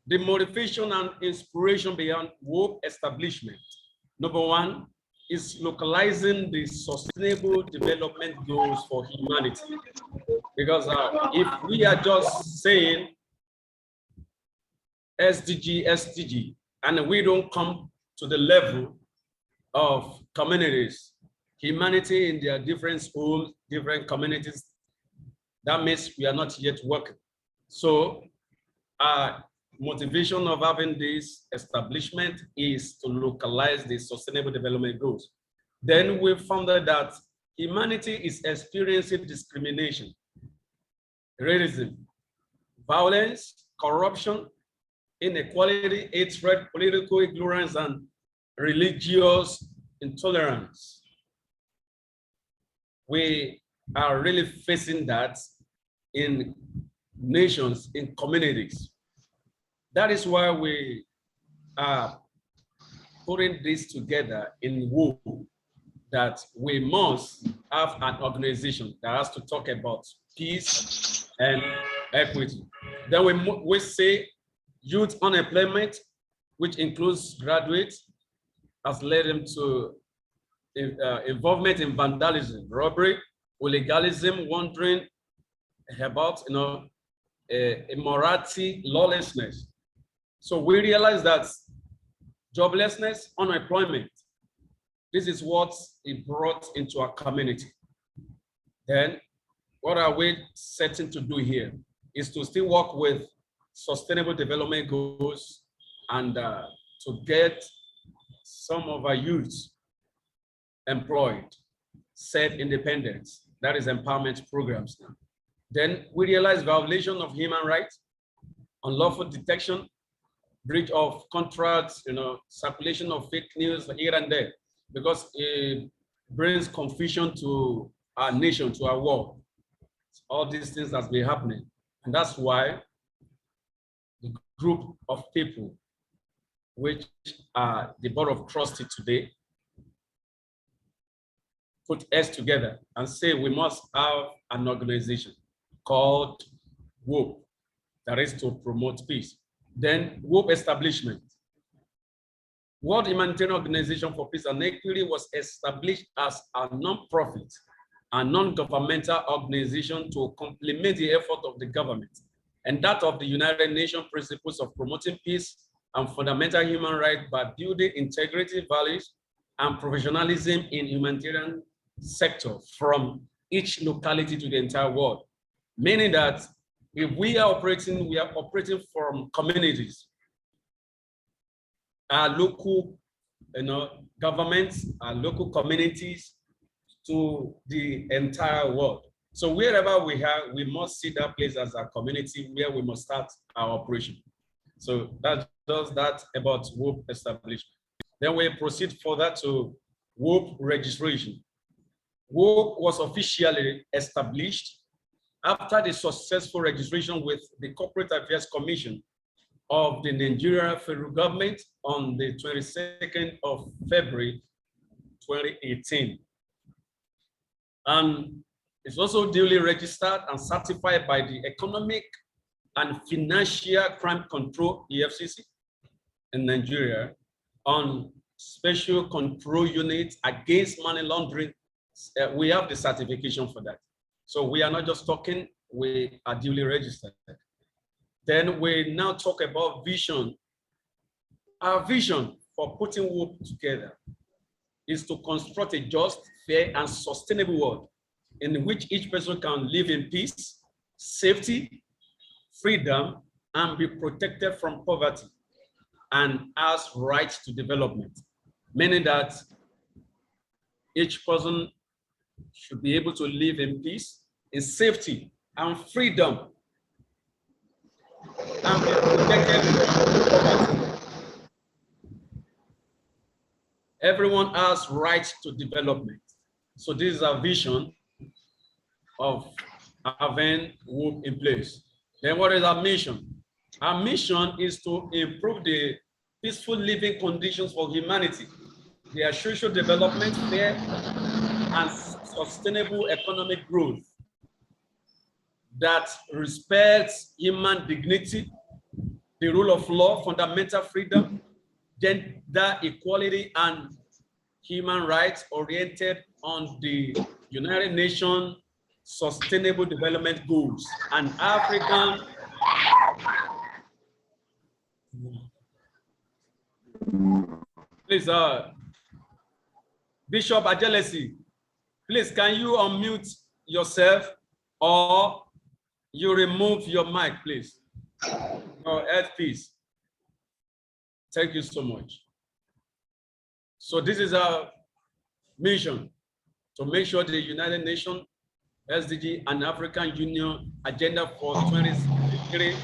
the motivation and inspiration behind WHOPE establishment. Number one is localizing the sustainable development goals for humanity. Because if we are just saying SDG, and we don't come to the level of communities, humanity in their different schools, different communities, that means we are not yet working. So our motivation of having this establishment is to localize the sustainable development goals. Then we found that humanity is experiencing discrimination, racism, violence, corruption, inequality, hatred, political ignorance, and religious intolerance. We are really facing that in nations, in communities. That is why we are putting this together in WHOPE, that we must have an organization that has to talk about peace and equity. Then we say youth unemployment, which includes graduates, has led them to involvement in vandalism, robbery, illegalism, wandering about, immorality, lawlessness. So we realize that joblessness, unemployment, this is what it brought into our community. Then what are we setting to do here is to still work with sustainable development goals and to get some of our youth employed, self-independence, that is empowerment programs now. Then we realize violation of human rights, unlawful detection, breach of contracts, circulation of fake news here and there, because it brings confusion to our nation, to our world. All these things that's been happening. And that's why the group of people, which are the board of trustees today, put us together and say we must have an organization called WHOPE, that is to promote peace. Then WHOPE establishment. World Humanitarian Organization for Peace and Equity was established as a non-profit and non-governmental organization to complement the effort of the government and that of the United Nations principles of promoting peace and fundamental human rights by building integrity, values, and professionalism in humanitarian sector from each locality to the entire world. Meaning that if we are operating from communities, our local governments, our local communities to the entire world. So wherever we are, we must see that place as a community where we must start our operation. So that does that about WHOPE establishment. Then we proceed further to WHOPE registration. WHOPE was officially established after the successful registration with the Corporate Affairs Commission of the Nigeria federal government on the 22nd of February, 2018. And it's also duly registered and certified by the Economic and Financial Crime Control, EFCC, in Nigeria on Special Control Unit Against Money Laundering. We have the certification for that. So we are not just talking, we are duly registered. Then we now talk about vision. Our vision for putting WHOPE together is to construct a just, fair, and sustainable world in which each person can live in peace, safety, freedom, and be protected from poverty, and has rights to development, meaning that each person should be able to live in peace, in safety, and freedom, and be protected from poverty. Everyone has rights to development. So this is our vision of having WHOPE in place. Then what is our mission? Our mission is to improve the peaceful living conditions for humanity, their social development, fair and sustainable economic growth that respects human dignity, the rule of law, fundamental freedom, gender equality, and human rights oriented on the United Nations Sustainable Development Goals and African please, Bishop Ajelesi, please, can you unmute yourself or you remove your mic, please? Or please. Thank you so much. So this is our mission, to make sure the United Nations SDG and African Union Agenda for 2063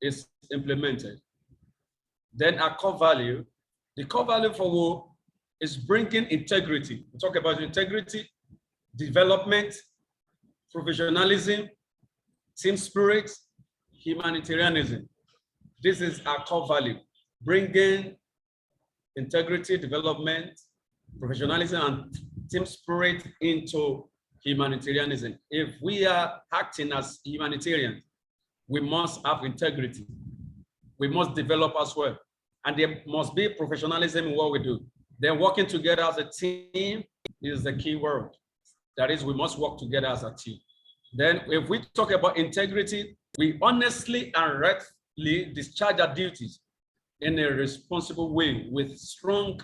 is implemented. Then our core value, the core value for WHOPE is bringing integrity. We talk about integrity, development, professionalism, team spirit, humanitarianism. This is our core value, bringing integrity, development, professionalism, and team spirit into humanitarianism. If we are acting as humanitarians, we must have integrity. We must develop as well. And there must be professionalism in what we do. Then working together as a team is the key word. That is, we must work together as a team. Then if we talk about integrity, we honestly and rightly discharge our duties in a responsible way with strong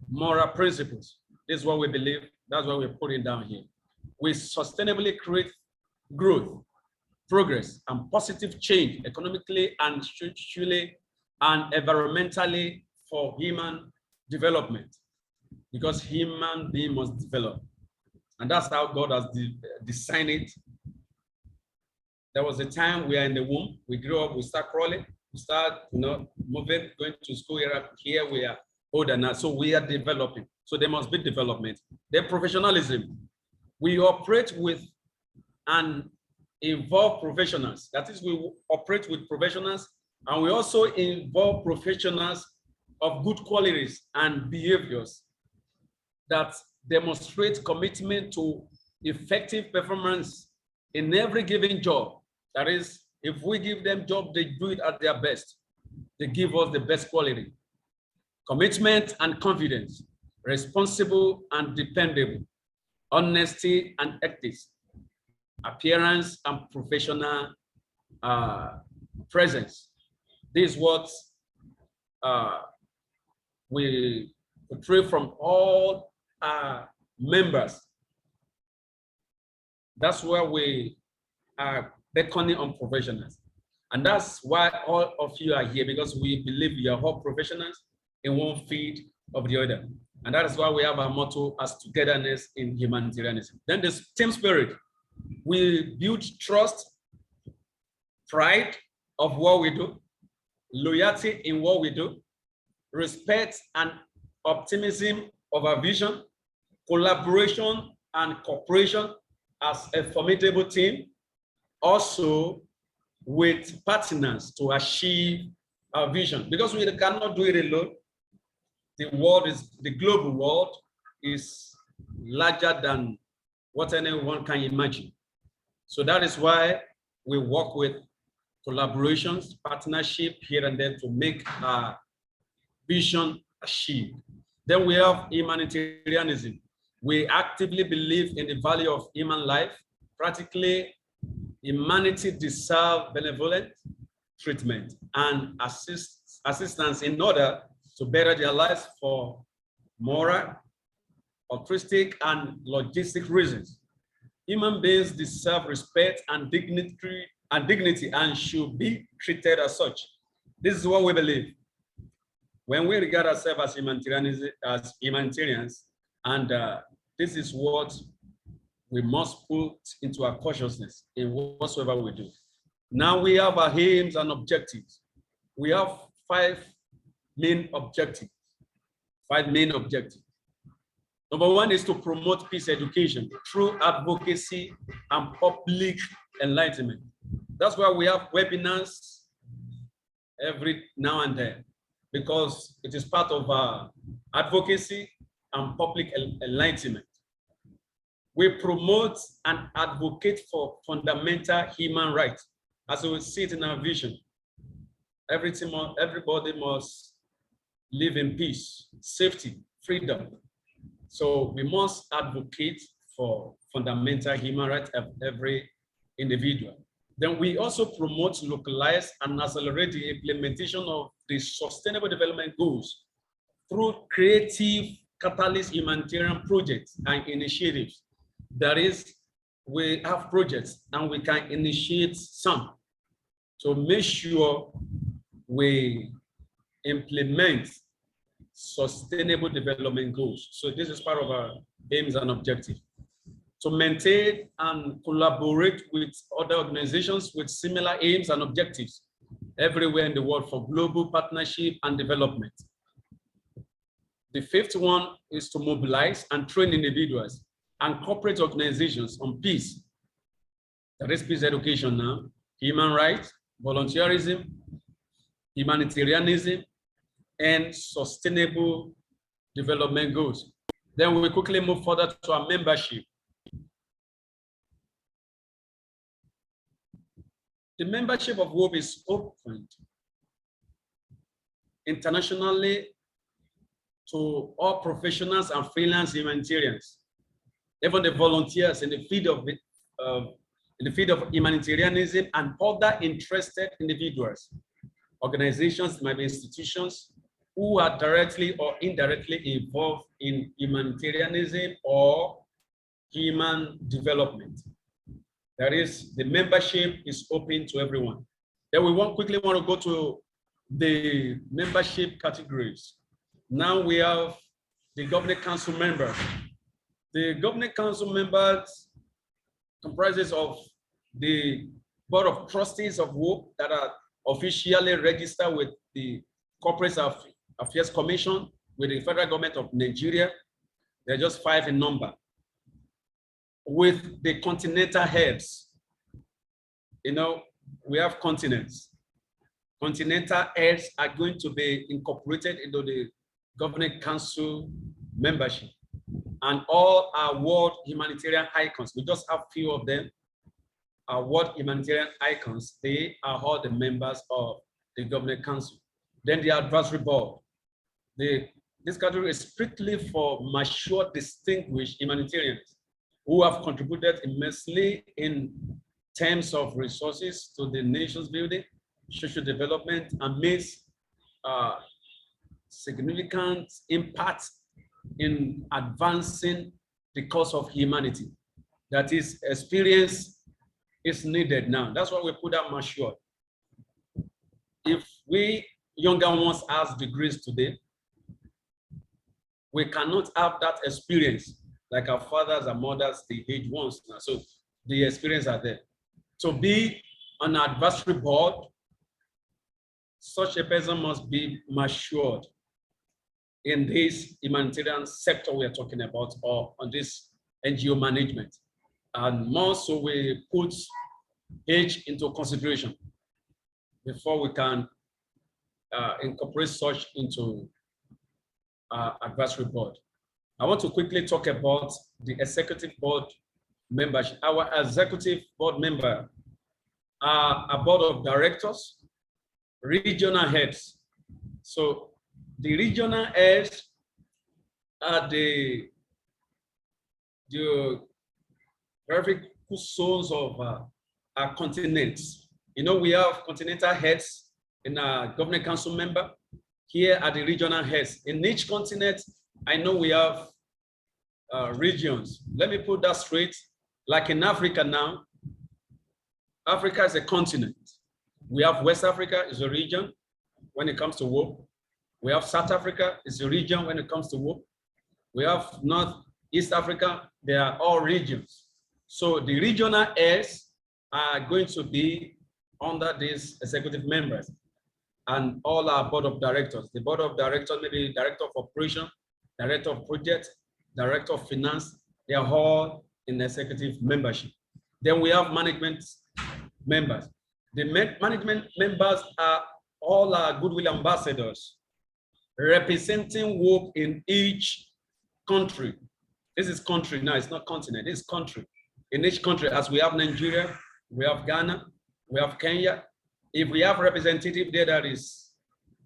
moral principles. This is what we believe. That's what we're putting down here. We sustainably create growth, progress, and positive change economically and socially and environmentally for human development, because human being must develop. And that's how God has designed it. There was a time we are in the womb, we grew up, we start crawling, we start moving, going to school. Here we are older now, so we are developing. So there must be development. Then professionalism. We operate with and involve professionals. That is, we operate with professionals, and we also involve professionals of good qualities and behaviors that demonstrate commitment to effective performance in every given job. That is, if we give them job, they do it at their best. They give us the best quality. Commitment and confidence, responsible and dependable, honesty and ethics, appearance and professional presence. This is what we portray from all our members. That's where we are beckoning on professionals. And that's why all of you are here, because we believe you are all professionals in one field of the other. And that is why we have our motto as togetherness in humanitarianism. Then the team spirit. We build trust, pride of what we do, loyalty in what we do, respect and optimism of our vision, collaboration and cooperation as a formidable team. Also, with partners to achieve our vision, because we cannot do it alone. The global world is larger than what anyone can imagine. So that is why we work with collaborations, partnership here and there to make our vision achieved. Then we have humanitarianism. We actively believe in the value of human life. Practically, humanity deserves benevolent treatment and assistance in order to better their lives for moral, altruistic, and logistic reasons. Human beings deserve respect and dignity and should be treated as such. This is what we believe. When we regard ourselves as humanitarians, and this is what we must put into our consciousness in whatsoever we do. Now we have our aims and objectives. We have five main objectives. Number one is to promote peace education through advocacy and public enlightenment. That's why we have webinars every now and then, because it is part of our advocacy and public enlightenment. We promote and advocate for fundamental human rights, as we see it in our vision. Everybody must live in peace, safety, freedom. So we must advocate for fundamental human rights of every individual. Then we also promote, localize, and accelerate the implementation of the Sustainable Development Goals through creative catalyst humanitarian projects and initiatives. That is, we have projects and we can initiate some to make sure we implement Sustainable Development Goals. So this is part of our aims and objectives. To maintain and collaborate with other organizations with similar aims and objectives everywhere in the world for global partnership and development. The fifth one is to mobilize and train individuals and corporate organizations on peace. That is peace education now, human rights, volunteerism, humanitarianism, and sustainable development goals. Then we quickly move further to our membership. The membership of WHOPE is open internationally to all professionals and freelance humanitarians, even the volunteers in the field of humanitarianism and other interested individuals. Organizations, might be institutions, who are directly or indirectly involved in humanitarianism or human development. That is, the membership is open to everyone. Then we quickly want to go to the membership categories. Now we have the governing council members. The governing council members comprises of the board of trustees of WHOPE that are officially registered with the Corporate Affairs Commission with the federal government of Nigeria. They're just 5 in number. With the continental heads, you know, we have continents. Continental heads are going to be incorporated into the governing council membership. And all our world humanitarian icons, we just have few of them, our world humanitarian icons, they are all the members of the governing council. Then the advisory board. This category is strictly for mature, distinguished humanitarians who have contributed immensely in terms of resources to the nation's building, social development, and made significant impact in advancing the cause of humanity. That is, experience is needed now. That's why we put that mature. If we younger ones have degrees today, we cannot have that experience like our fathers and mothers, the age ones now. So the experience are there. To be on an advisory board, such a person must be matured in this humanitarian sector we are talking about, or on this NGO management. And more so, we put age into consideration. before we can incorporate such into our advisory board. I want to quickly talk about the executive board membership. Our executive board member are a board of directors, regional heads. So the regional heads are the geographical zones of our continents. You know, we have continental heads in our governing council member. Here are the regional heads. In each continent, I know we have regions. Let me put that straight. Like in Africa now, Africa is a continent. We have West Africa is a region when it comes to WHOPE. We have South Africa is a region when it comes to WHOPE. We have Northeast Africa, they are all regions. So the regional heads are going to be under these executive members and all our board of directors. The board of directors, maybe director of operation, director of project, director of finance, they are all in executive membership. Then we have management members. The management members are all our goodwill ambassadors representing WHOPE in each country. This is country now, it's not continent, this is country. In each country, as we have Nigeria, we have Ghana, we have Kenya. If we have representative there that is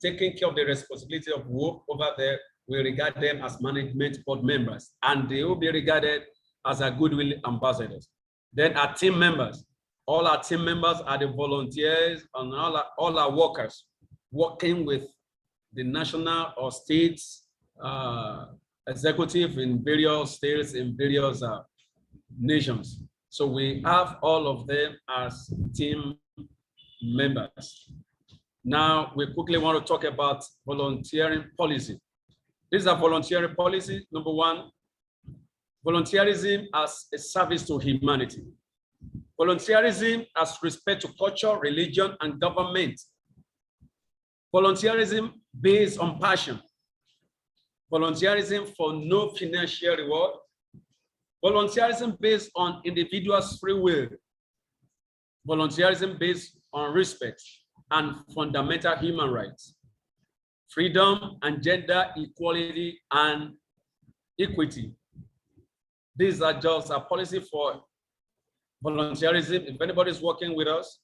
taking care of the responsibility of WHOPE over there, we regard them as management board members, and they will be regarded as our goodwill ambassadors. Then our team members, all our team members are the volunteers and all our workers working with the national or states executive in various states, in various nations. So we have all of them as team members. Now we quickly want to talk about volunteering policy. This is a volunteering policy. Number one, volunteerism as a service to humanity. Volunteerism as respect to culture, religion, and government. Volunteerism based on passion. Volunteerism for no financial reward. Volunteerism based on individuals' free will. Volunteerism based on respect and fundamental human rights. Freedom and gender equality and equity. These are just a policy for volunteerism. If anybody is working with us,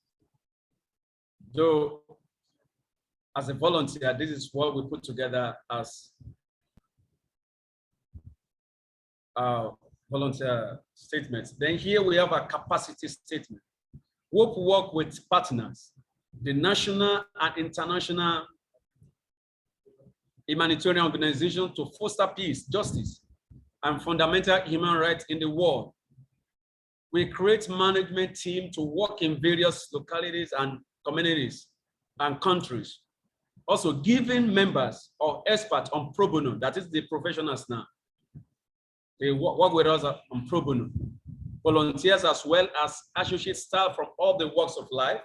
though, as a volunteer, this is what we put together as our volunteer statements. Then here we have a capacity statement. WHOPE work with partners, the national and international humanitarian organizations to foster peace, justice, and fundamental human rights in the world. We create management team to work in various localities and communities and countries. Also giving members or experts on pro bono, that is the professionals now. They work with us on pro bono. Volunteers as well as associate staff from all the walks of life,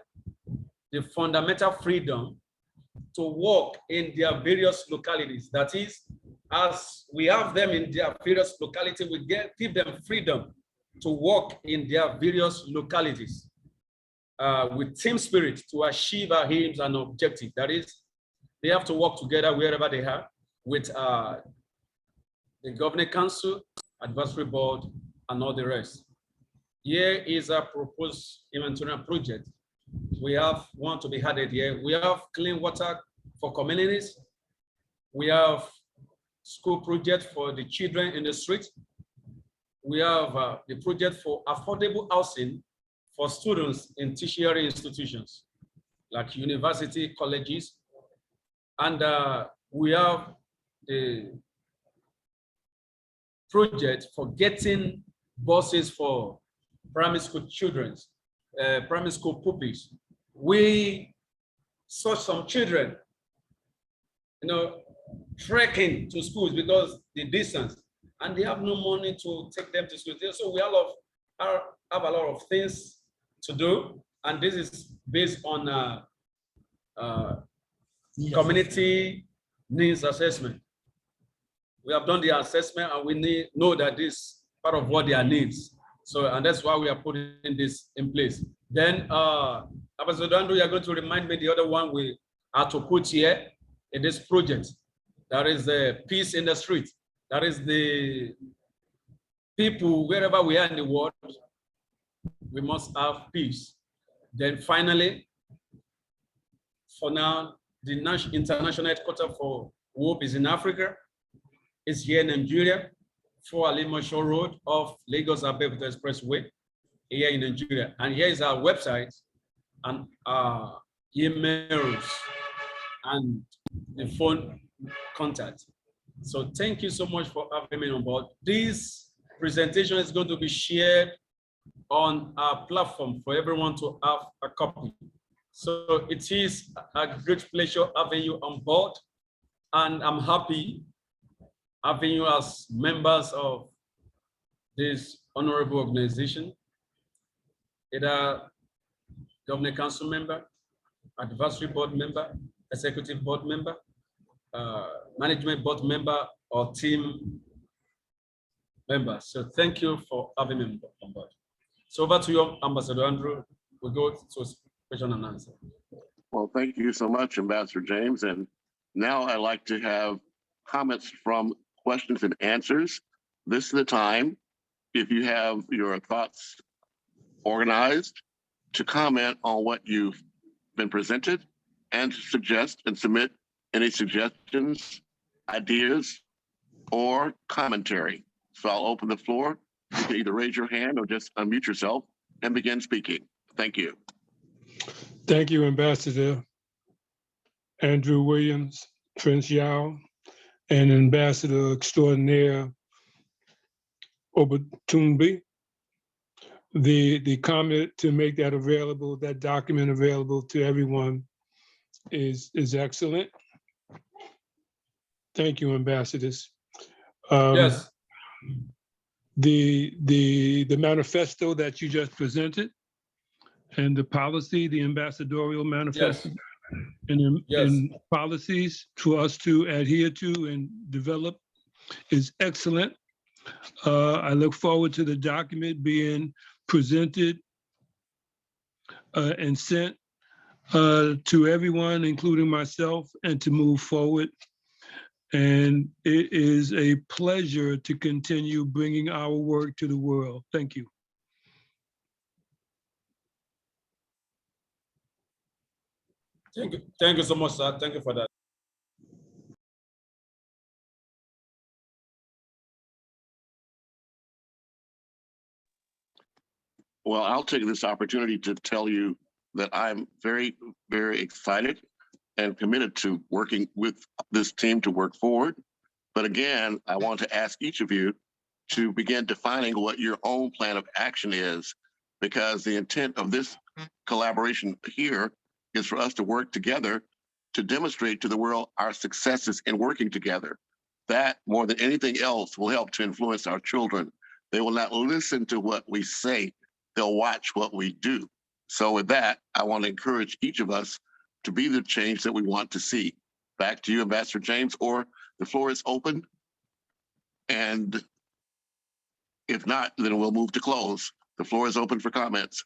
the fundamental freedom to work in their various localities. That is, as we have them in their various localities, we give them freedom to work in their various localities with team spirit to achieve our aims and objectives. That is, they have to work together wherever they are with the governing council, advisory board, and all the rest. Here is a proposed humanitarian project. We have one to be added here. We have clean water for communities. We have school project for the children in the street. We have the project for affordable housing for students in tertiary institutions like university, colleges. And we have the project for getting buses for primary school children, primary school pupils. We saw some children, trekking to schools because the distance, and they have no money to take them to school. So we have a lot of things to do, and this is based on community needs assessment. We have done the assessment, and we know that this is part of what their needs. So, and that's why we are putting this in place. Then Ambassador Andrew, you are going to remind me the other one we are to put here in this project. That is the peace in the street. That is the people, wherever we are in the world, we must have peace. Then finally, for now, the international headquarters for WHOPE is in Africa. It's here in Nigeria, 4 Alimosho Road off Lagos Abeokuta Expressway, here in Nigeria. And here is our website and our emails and the phone contact. So thank you so much for having me on board. This presentation is going to be shared on our platform for everyone to have a copy. So it is a great pleasure having you on board, and I'm happy having you as members of this honorable organization. Either Governing Council member, Advisory Board member, Executive Board member, Management Board member, or team member. So thank you for having me on board. So over to you, Ambassador Andrew. We'll go to question and answer.
Well, thank you so much, Ambassador James. And now I'd like to have comments from questions and answers. This is the time, if you have your thoughts organized, to comment on what you've been presented and to suggest and submit any suggestions, ideas, or commentary. So I'll open the floor. You can either raise your hand or just unmute yourself and begin speaking. Thank you.
Thank you, Ambassador Andrew Williams, Prince Yao, and Ambassador Extraordinaire Obatumbi. The comment to make that available, that document available to everyone is excellent. Thank you, ambassadors.
Yes.
The manifesto that you just presented and the policy, the ambassadorial manifesto,
Yes.
and policies for us to adhere to and develop is excellent. I look forward to the document being presented and sent to everyone, including myself, and to move forward. And it is a pleasure to continue bringing our work to the world. Thank you.
Thank you so much, sir. Thank you for that.
Well, I'll take this opportunity to tell you that I'm very, very excited and committed to working with this team to work forward. But again, I want to ask each of you to begin defining what your own plan of action is, because the intent of this collaboration here is for us to work together to demonstrate to the world our successes in working together. That, more than anything else, will help to influence our children. They will not listen to what we say, they'll watch what we do. So with that, I want to encourage each of us to be the change that we want to see. Back to you, Ambassador James, or the floor is open. And if not, then we'll move to close. The floor is open for comments.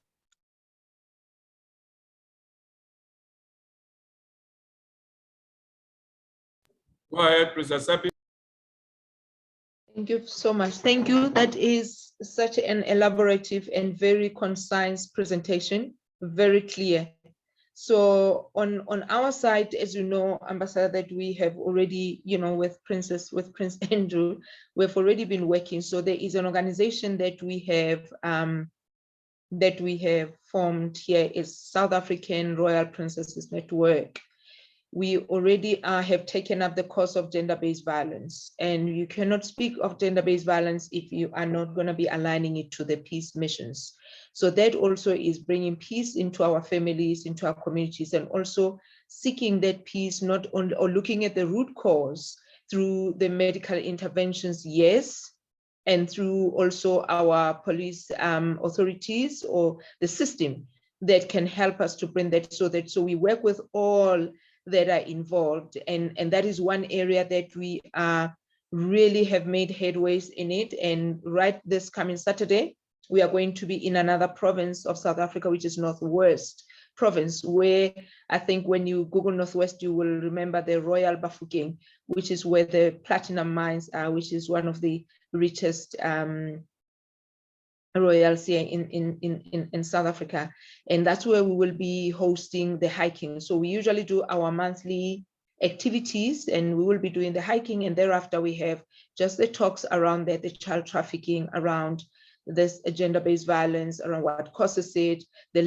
Go ahead, Princess Seppi.
Thank you so much. Thank you. That is such an elaborative and very concise presentation, very clear. So on our side, as you know, Ambassador, that we have already, with Prince Andrew, we've already been working. So there is an organization that we have formed here is South African Royal Princesses Network. We already have taken up the cause of gender-based violence, and you cannot speak of gender-based violence if you are not going to be aligning it to the peace missions. So that also is bringing peace into our families, into our communities, and also seeking that peace, not only or looking at the root cause through the medical interventions, yes, and through also our police authorities or the system that can help us to bring that. So we work with all that are involved, and that is one area that we really have made headways in it. And right this coming Saturday, we are going to be in another province of South Africa, which is Northwest, province, where I think when you Google Northwest, you will remember the Royal Bafokeng, which is where the platinum mines are, which is one of the richest royals here in South Africa. And that's where we will be hosting the hiking. So we usually do our monthly activities, and we will be doing the hiking, and thereafter we have just the talks around that, the child trafficking, around this gender-based violence, around what causes it, the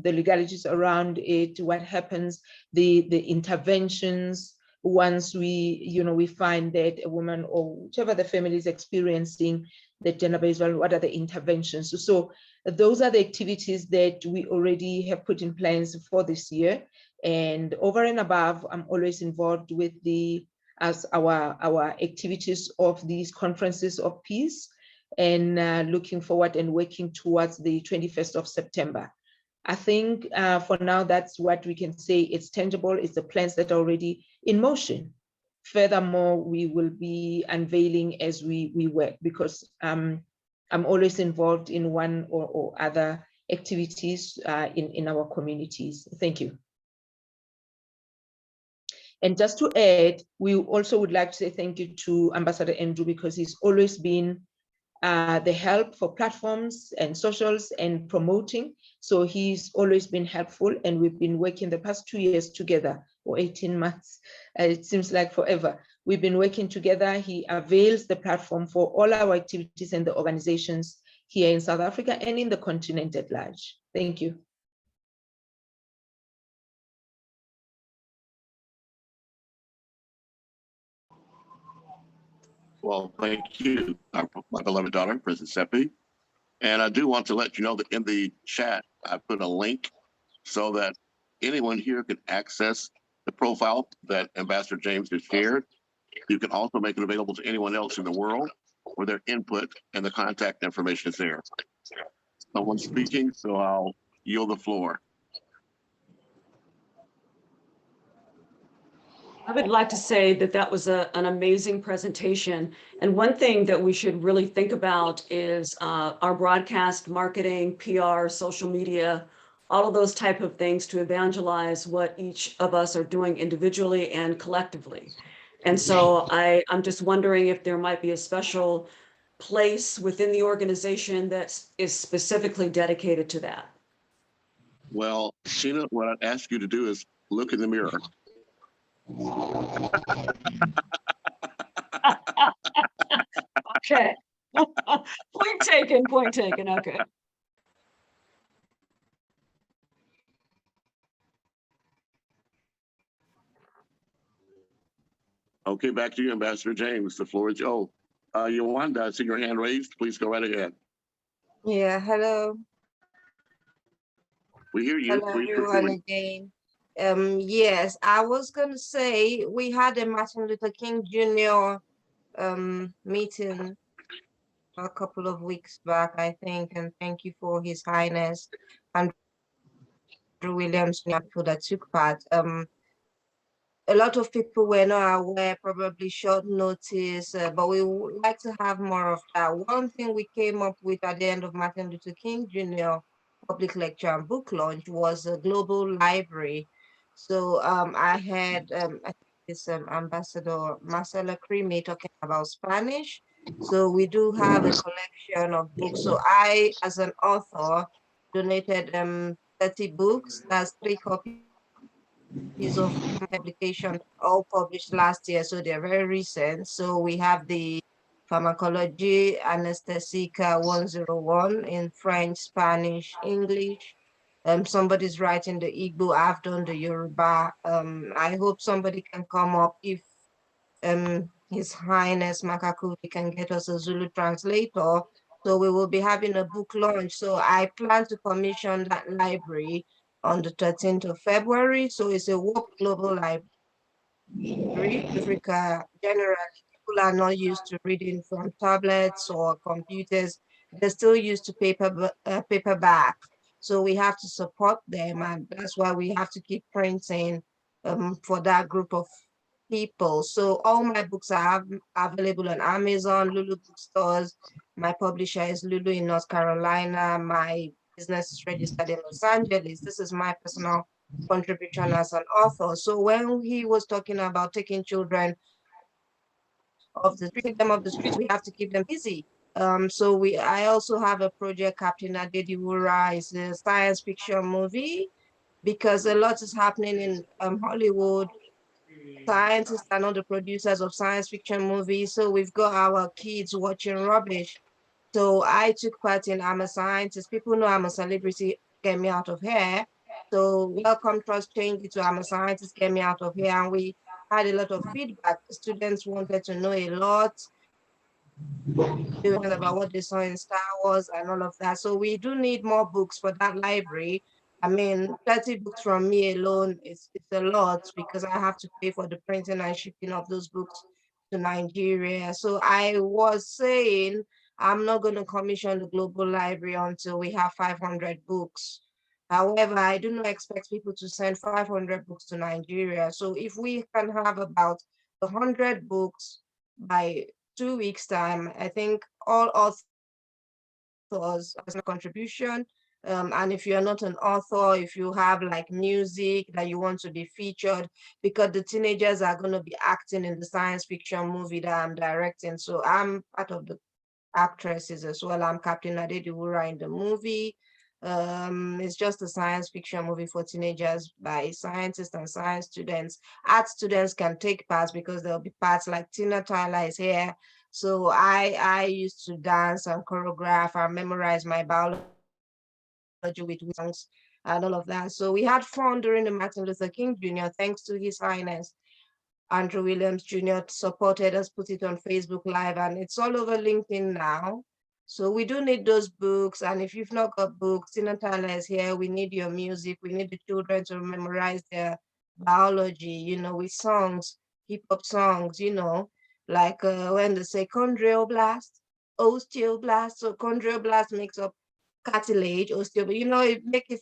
legalities around it, what happens, the interventions once we find that a woman or whichever the family is experiencing the gender-based violence, what are the interventions? So those are the activities that we already have put in place for this year. And over and above, I'm always involved with our activities of these conferences of peace, and looking forward and working towards the 21st of September. I think for now, that's what we can say. It's tangible. It's the plans that are already in motion. Furthermore, we will be unveiling as we work, because I'm always involved in one or other activities in our communities. Thank you. And just to add, we also would like to say thank you to Ambassador Andrew, because he's always been the help for platforms and socials and promoting. So he's always been helpful, and we've been working the past 2 years together, or 18 months. It seems like forever. We've been working together. He avails the platform for all our activities and the organizations here in South Africa and in the continent at large. Thank you.
Well, thank you, my beloved daughter, President Seppi. And I do want to let you know that in the chat, I put a link so that anyone here can access the profile that Ambassador James has shared. You can also make it available to anyone else in the world for their input, and the contact information is there. Someone's speaking, so I'll yield the floor.
I would like to say that that was an amazing presentation. And one thing that we should really think about is our broadcast marketing, PR, social media, all of those type of things to evangelize what each of us are doing individually and collectively. And so I'm just wondering if there might be a special place within the organization that is specifically dedicated to that.
Well, Tina, what I'd ask you to do is look in the mirror.
Okay. Point taken, point taken. Okay.
Okay, back to you, Ambassador James. The floor is yours. Yolanda, I see your hand raised. Please go right ahead.
Yeah, hello.
We hear you.
Hello,
Please
everyone
proceed.
again. Yes, I was going to say we had a Martin Luther King Jr. Meeting a couple of weeks back, I think, and thank you for His Highness Andrew Williams that took part. A lot of people were not aware, probably short notice, but we would like to have more of that. One thing we came up with at the end of Martin Luther King Jr. public lecture and book launch was a global library. So I had I think it's Ambassador Marcela Crimi talking about Spanish. So we do have a collection of books. So I, as an author, donated 30 books. That's 3 copies of publication, all published last year, so they're very recent. So we have the Pharmacology Anesthesica 101 in French, Spanish, English. Somebody's writing the Igbo, I've done the Yoruba. I hope somebody can come up if His Highness Makakubi can get us a Zulu translator. So we will be having a book launch. So I plan to commission that library on the 13th of February. So it's a WHOPE Global Library. Africa, generally, people are not used to reading from tablets or computers. They're still used to paperback. So we have to support them, and that's why we have to keep printing for that group of people. So all my books are available on Amazon, Lulu bookstores. My publisher is Lulu in North Carolina. My business is registered in Los Angeles. This is my personal contribution as an author. So when he was talking about taking children of the street, them off the streets, we have to keep them busy. So I also have a project, Captain Adediwura. Is a science fiction movie because a lot is happening in Hollywood. Scientists are not the producers of science fiction movies, so we've got our kids watching rubbish. So I took part in I'm a Scientist. People know I'm a Celebrity, Get Me Out of Here. So Welcome Trust changed it to I'm a Scientist, Get Me Out of Here. And we had a lot of feedback. Students wanted to know a lot about what they saw in Star Wars and all of that. So we do need more books for that library. I mean, 30 books from me alone, it's a lot because I have to pay for the printing and shipping of those books to Nigeria. So I was saying, I'm not going to commission the Global Library until we have 500 books. However, I do not expect people to send 500 books to Nigeria. So if we can have about 100 books by 2 weeks' time, I think all authors as a contribution. And if you're not an author, if you have like music that you want to be featured, because the teenagers are going to be acting in the science fiction movie that I'm directing. So I'm part of the actresses as well. I'm Captain Adediwura in the movie. It's just a science fiction movie for teenagers by scientists and science students. Art students can take parts because there'll be parts like Tina Tyler is here. So I used to dance and choreograph and memorize my biology with songs and all of that. So we had fun during the Martin Luther King Jr. Thanks to His Highness Andrew Williams Jr. supported us, put it on Facebook Live, and it's all over LinkedIn now. So we do need those books. And if you've not got books, Tina Tyler is here. We need your music. We need the children to memorize their biology, you know, with songs, hip hop songs, you know, like when they say chondroblast, osteoblast. So chondroblast makes up cartilage, osteoblast, you know, it makes it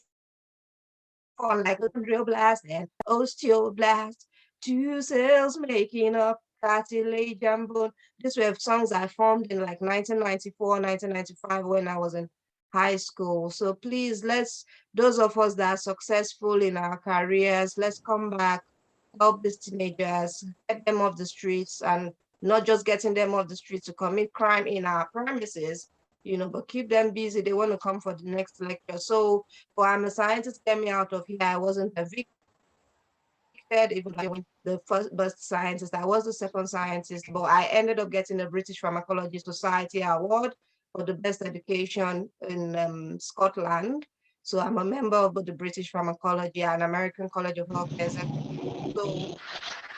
fun like chondroblast and osteoblast. Two cells making up cartilage and bone. These were songs I formed in like 1994, 1995 when I was in high school. So please, those of us that are successful in our careers, let's come back, help these teenagers, get them off the streets, and not just getting them off the streets to commit crime in our premises, you know, but keep them busy. They want to come for the next lecture. So for I'm a Scientist, Get Me Out of Here, I wasn't a victim. Even when the first scientist, I was the second scientist, but I ended up getting the British Pharmacology Society Award for the best education in Scotland. So I'm a member of both the British Pharmacology and American College of Health Executives. So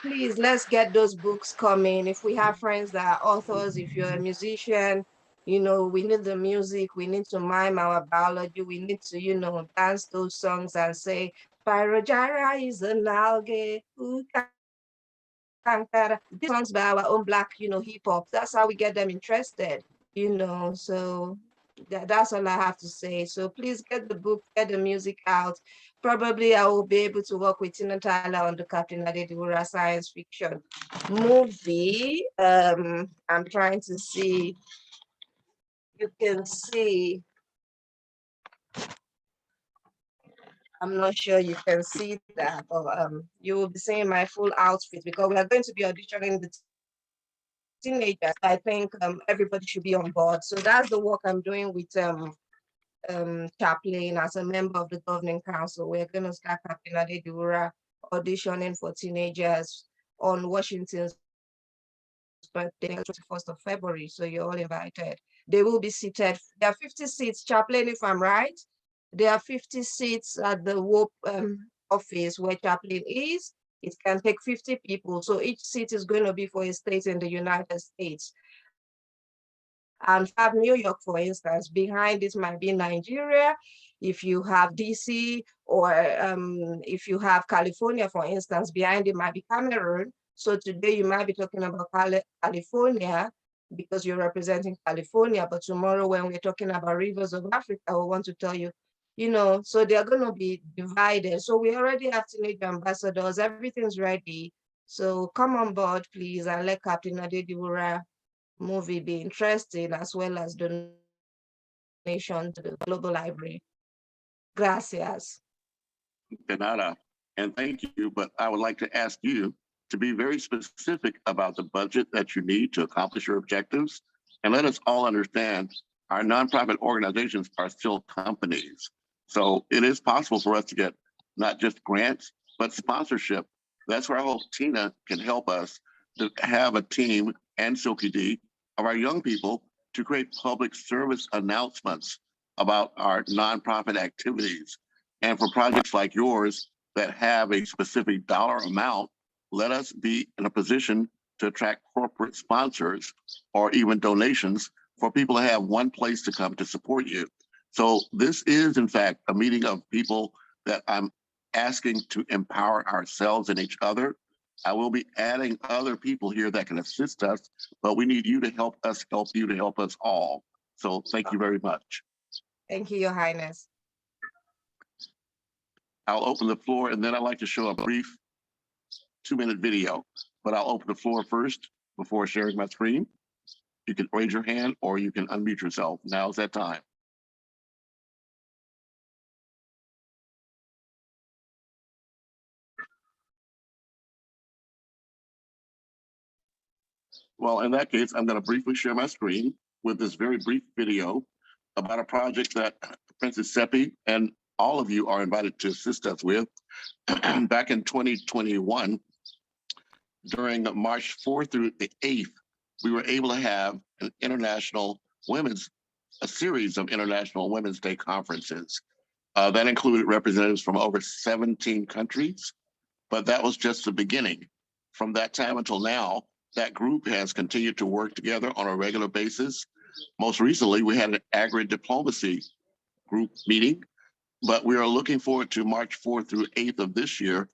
please, let's get those books coming. If we have friends that are authors, if you're a musician, you know, we need the music, we need to mime our biology, we need to, you know, dance those songs and say, Pyrogyra is an algae. These songs by our own Black, you know, hip hop. That's how we get them interested, you know. So that's all I have to say. So please get the book, get the music out. Probably I will be able to work with Tina Tyler on the Captain Adediwura science fiction movie. I'm trying to see. You can see. I'm not sure you can see that, but you will be seeing my full outfit because we are going to be auditioning the teenagers. I think everybody should be on board. So that's the work I'm doing with Chaplain as a member of the governing council. We're going to start Captain Adediwura auditioning for teenagers on Washington's birthday, 21st of February. So you're all invited. They will be seated. There are 50 seats, Chaplain, if I'm right. There are 50 seats at the WHOPE office where Chaplain is. It can take 50 people. So each seat is going to be for a state in the United States. And have New York, for instance, behind this might be Nigeria. If you have DC or if you have California, for instance, behind it might be Cameroon. So today you might be talking about California because you're representing California, but tomorrow when we're talking about rivers of Africa, I want to tell you, you know, so they're going to be divided. So we already have teenage ambassadors, everything's ready. So come on board, please, and let Captain Adediwura movie be interesting, as well as donation to the Global Library. Gracias.
De nada. And thank you, but I would like to ask you to be very specific about the budget that you need to accomplish your objectives. And let us all understand our nonprofit organizations are still companies. So it is possible for us to get not just grants, but sponsorship. That's where I hope Tina can help us to have a team, and Silky D, of our young people to create public service announcements about our nonprofit activities. And for projects like yours that have a specific dollar amount, let us be in a position to attract corporate sponsors or even donations for people to have one place to come to support you. So this is, in fact, a meeting of people that I'm asking to empower ourselves and each other. I will be adding other people here that can assist us, but we need you to help us help you to help us all. So thank you very much.
Thank you, Your Highness.
I'll open the floor, and then I'd like to show a brief 2-minute video, but I'll open the floor first before sharing my screen. You can raise your hand or you can unmute yourself. Now's that time. Well, in that case, I'm going to briefly share my screen with this very brief video about a project that Princess Seppi and all of you are invited to assist us with. Back in 2021, during March 4th through the 8th, we were able to have a series of International Women's Day conferences. That included representatives from over 17 countries, but that was just the beginning. From that time until now, that group has continued to work together on a regular basis. Most recently, we had an agri-diplomacy group meeting, but we are looking forward to March 4th through 8th of this year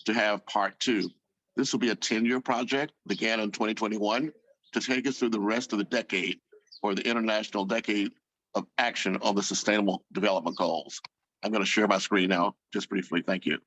to have part 2. This will be a 10-year project, began in 2021, to take us through the rest of the decade, or the International Decade of Action on the Sustainable Development Goals. I'm going to share my screen now, just briefly. Thank you.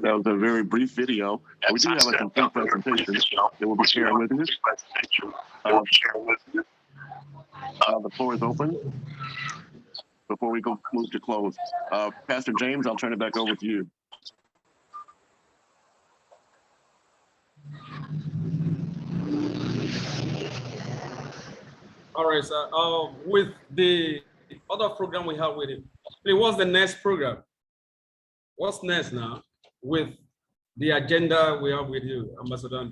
That was a very brief video. We do have a complete presentation that we'll be sharing with you. The floor is open. Before we move to close, Pastor James, I'll turn it back over to you.
All right, sir. With the other program we have with it, please, what's the next program? What's next now with the agenda we have with you, Ambassador?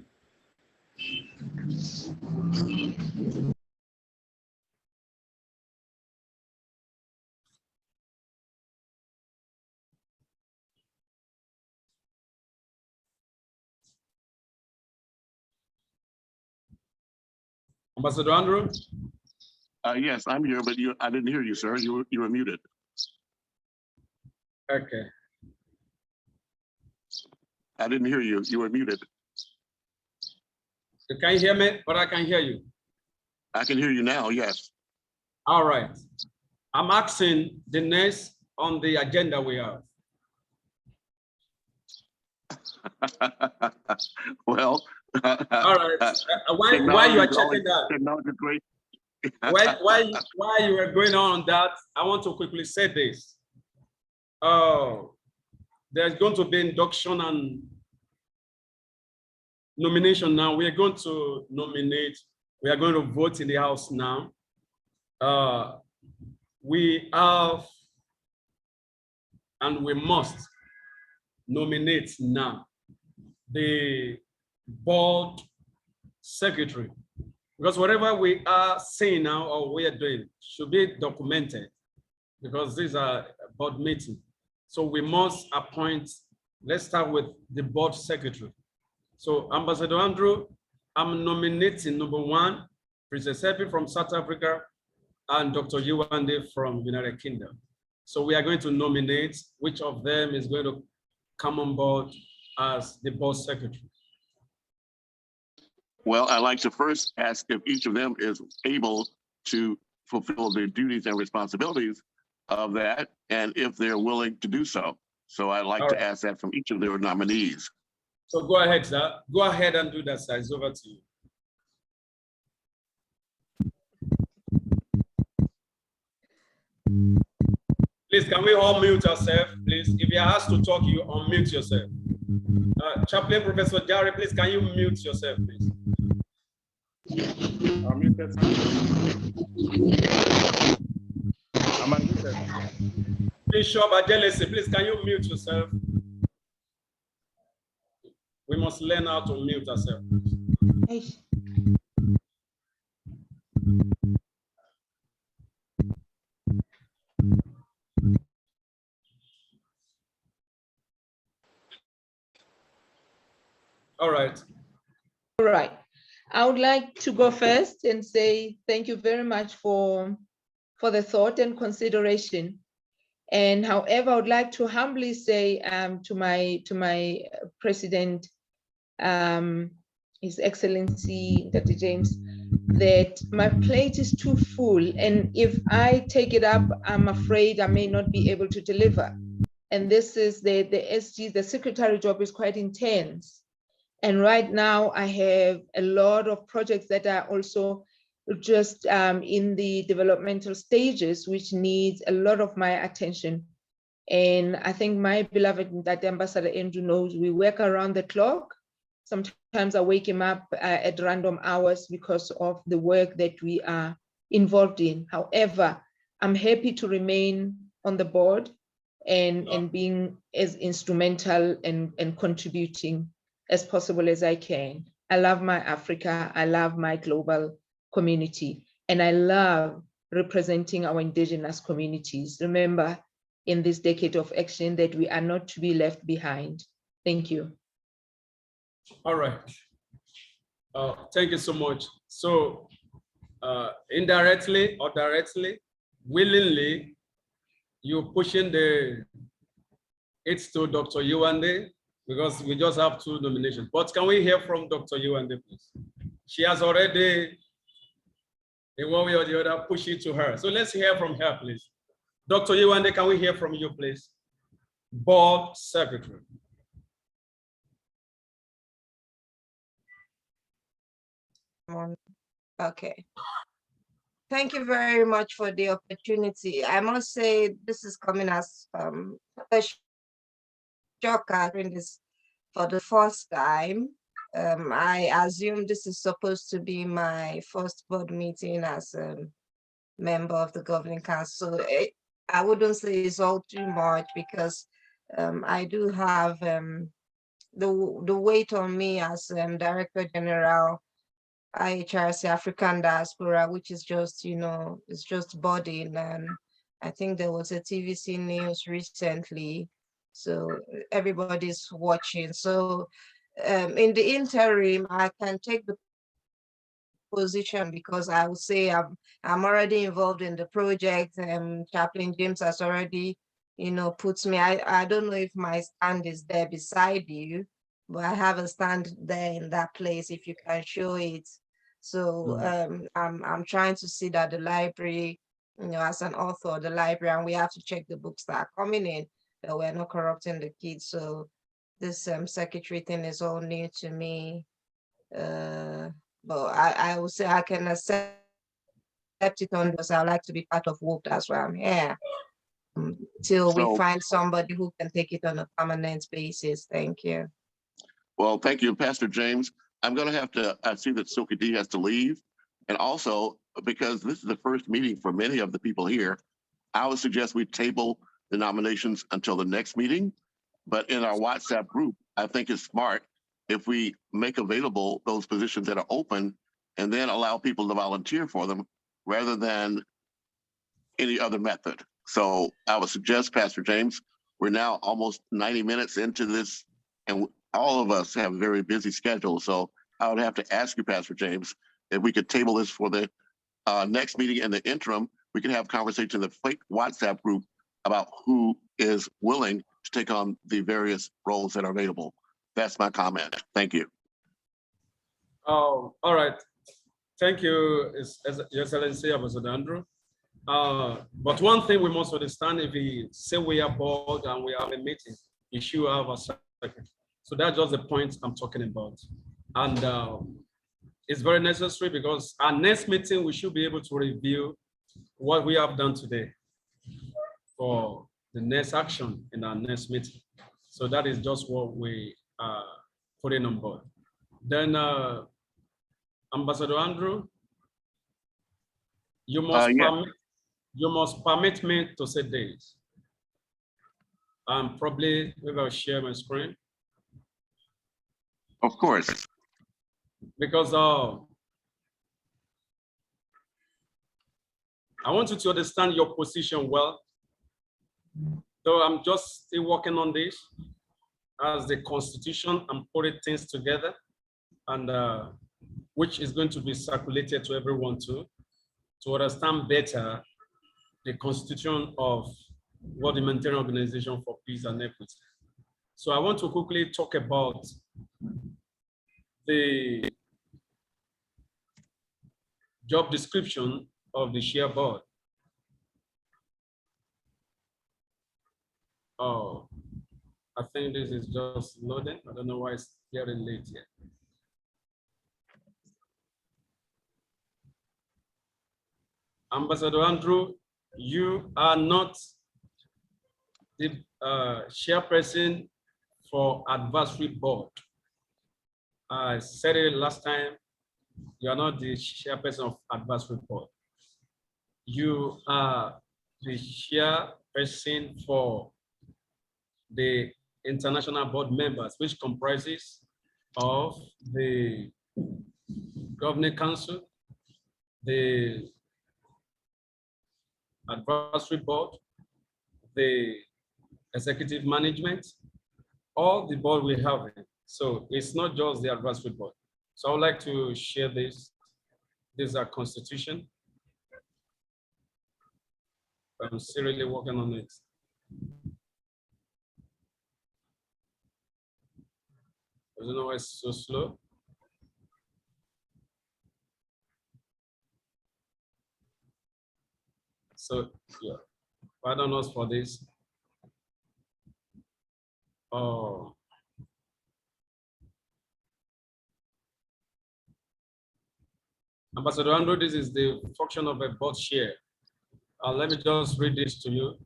Ambassador Andrew?
Yes, I'm here, but I didn't hear you, sir. You were muted.
Okay.
I didn't hear you. You were muted.
You can hear me, but I can hear you.
I can hear you now, yes.
All right. I'm asking the next on the agenda we have.
Well.
All right. Why you are checking that?
Technology is great.
While you are going on that, I want to quickly say this. There's going to be induction and nomination now. We are going to nominate. We are going to vote in the House now. We have, and we must nominate now the board secretary, because whatever we are saying now or we are doing should be documented, because these are board meetings. So we must appoint, let's start with the board secretary. So Ambassador Andrew, I'm nominating number 1, Princess Epi from South Africa, and Dr. Yuande from United Kingdom. So we are going to nominate which of them is going to come on board as the board secretary.
Well, I'd like to first ask if each of them is able to fulfill their duties and responsibilities of that, and if they're willing to do so. So I'd like to ask that from each of their nominees.
So go ahead, sir. Go ahead and do that, sir. It's over to you. Please, can we all mute ourselves, please? If you're asked to talk, you unmute yourself. Chaplain Professor Jari, please, can you mute yourself, please?
I'm muted. I'm unmuted.
Bishop Adelese, please, can you mute yourself? We must learn how to mute ourselves. All right.
All right. I would like to go first and say thank you very much for the thought and consideration. And however, I would like to humbly say to my president, His Excellency Dr. James, that my plate is too full. And if I take it up, I'm afraid I may not be able to deliver. And this is the SG, the secretary job is quite intense. And right now I have a lot of projects that are also just in the developmental stages, which needs a lot of my attention. And I think my beloved that Ambassador Andrew knows, we work around the clock. Sometimes I wake him up at random hours because of the work that we are involved in. However, I'm happy to remain on the board and being as instrumental and contributing as possible as I can. I love my Africa, I love my global community, and I love representing our indigenous communities. Remember, in this decade of action, that we are not to be left behind. Thank you.
All right. Thank you so much. So indirectly or directly, willingly, you're pushing it's to Dr. Yuande, because we just have 2 nominations. But can we hear from Dr. Yuande, please? She has already, in one way or the other, pushed it to her. So let's hear from her, please. Dr. Yuande, can we hear from you, please? Board Secretary.
Okay. Thank you very much for the opportunity. I must say this is coming as a shocker in this for the first time. I assume this is supposed to be my first board meeting as a member of the Governing Council. I wouldn't say it's all too much because I do have the weight on me as Director General AHIABGA African Diaspora, which is just, it's just budding. And I think there was a TVC news recently, so everybody's watching. So in the interim, I can take the position because I would say I'm already involved in the project. Chaplain James has already, puts me, I don't know if my stand is there beside you, but I have a stand there in that place if you can show it. So I'm trying to see that the library as an author, the librarian, we have to check the books that are coming in, that we're not corrupting the kids. So this secretary thing is all new to me. But I would say I can accept it on because I like to be part of WHOPE. That's why I'm here. Till we find somebody who can take it on a permanent basis. Thank you.
Well, thank you, Pastor James. I'm going to have to, I see that Silky D has to leave. And also, because this is the first meeting for many of the people here, I would suggest we table the nominations until the next meeting. But in our WhatsApp group, I think it's smart if we make available those positions that are open and then allow people to volunteer for them rather than any other method. So I would suggest, Pastor James, we're now almost 90 minutes into this, and all of us have a very busy schedule. So I would have to ask you, Pastor James, if we could table this for the next meeting. In the interim, we can have conversation in the WhatsApp group about who is willing to take on the various roles that are available. That's my comment. Thank you.
Oh, all right. Thank you, Your Excellency, Ambassador Andrew. But one thing we must understand, if we say we are board and we have a meeting, you should have a secretary. So that's just the point I'm talking about. And it's very necessary because our next meeting, we should be able to review what we have done today for the next action in our next meeting. So that is just what we are putting on board. Then Ambassador Andrew, you must permit me to say this. Probably maybe I'll share my screen.
Of course.
Because I want you to understand your position well. So I'm just still working on this as the Constitution and putting things together, and which is going to be circulated to everyone too, to understand better the Constitution of World Humanitarian Organization for Peace and Equity. So I want to quickly talk about the job description of the chair board. Oh, I think this is just loading. I don't know why it's getting late yet. Ambassador Andrew, you are not the chairperson for advisory board. I said it last time, you are not the chairperson of advisory board. You are the chairperson for the international board members, which comprises of the governing council, the advisory board, the executive management, all the board we have. So it's not just the advisory board. So I would like to share this. This is our constitution. I'm seriously working on it. I don't know why it's so slow. So yeah, pardon us for this. Oh. Ambassador Andrew, this is the function of a board chair. Let me just read this to you.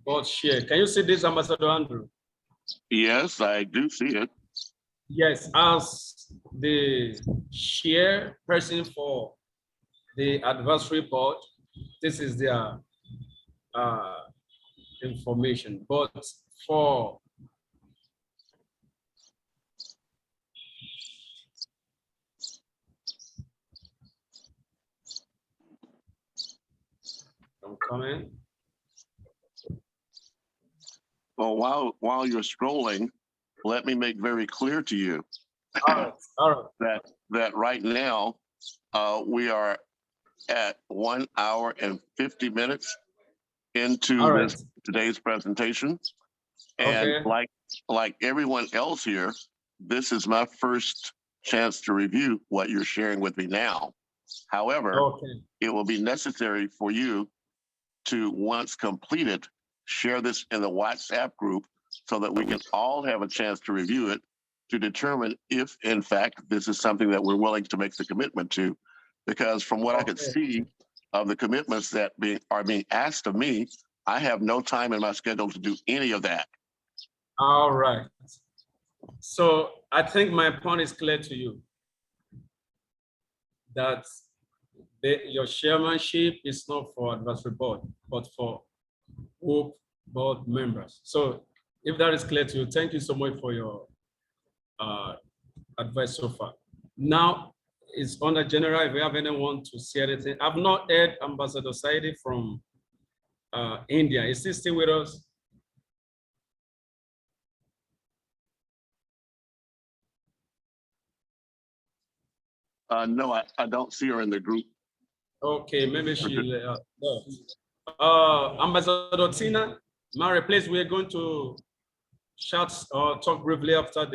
Board chair. Can you see this, Ambassador Andrew?
Yes, I do see it.
Yes, as the chairperson for the advisory board, this is their information. But for comment.
Well, while you're scrolling, let me make very clear to you that right now we are at 1 hour and 50 minutes into today's presentation. And like everyone else here, this is my first chance to review what you're sharing with me now. However,
Okay.
it will be necessary for you to, once completed, share this in the WhatsApp group so that we can all have a chance to review it to determine if, in fact, this is something that we're willing to make the commitment to. Because from what I could see of the commitments that are being asked of me, I have no time in my schedule to do any of that.
All right. So I think my point is clear to you that your chairmanship is not for advisory board, but for WHOPE board members. So if that is clear to you, thank you so much for your advice so far. Now it's on the general, if you have anyone to say anything. I've not heard Ambassador Saidi from India. Is he still with us?
No, I don't see her in the group.
Okay, maybe she Ambassador Tina, Mary, please, we're going to chat or talk briefly after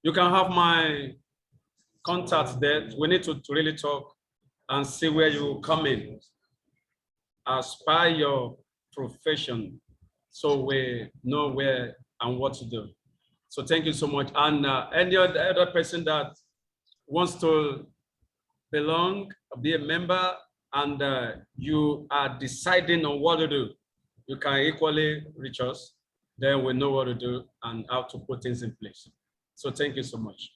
you can have my contacts there. We need to really talk and see where you come in as per your profession, so we know where and what to do. So thank you so much. And any other person that wants to belong, be a member, and you are deciding on what to do, you can equally reach us. Then we know what to do and how to put things in place. So thank you so much.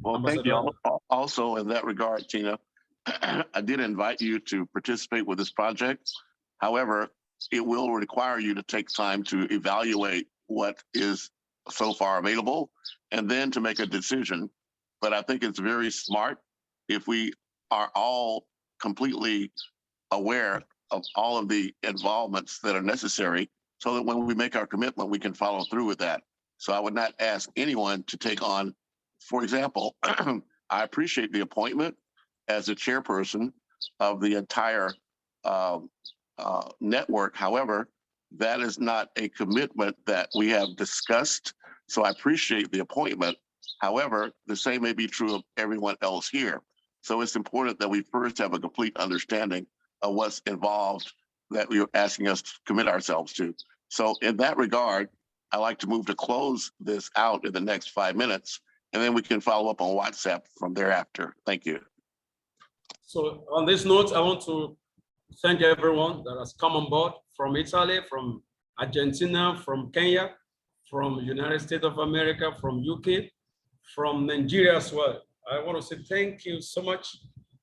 Well, thank you. Also, in that regard, Tina, I did invite you to participate with this project. However, it will require you to take time to evaluate what is so far available and then to make a decision. But I think it's very smart if we are all completely aware of all of the involvements that are necessary so that when we make our commitment, we can follow through with that. So I would not ask anyone to take on, for example, I appreciate the appointment as a chairperson of the entire network. However, that is not a commitment that we have discussed. So I appreciate the appointment. However, the same may be true of everyone else here. So it's important that we first have a complete understanding of what's involved that you're asking us to commit ourselves to. So in that regard, I like to move to close this out in the next 5 minutes, and then we can follow up on WhatsApp from thereafter. Thank you.
So on this note, I want to thank everyone that has come on board from Italy, from Argentina, from Kenya, from United States of America, from UK, from Nigeria as well. I want to say thank you so much.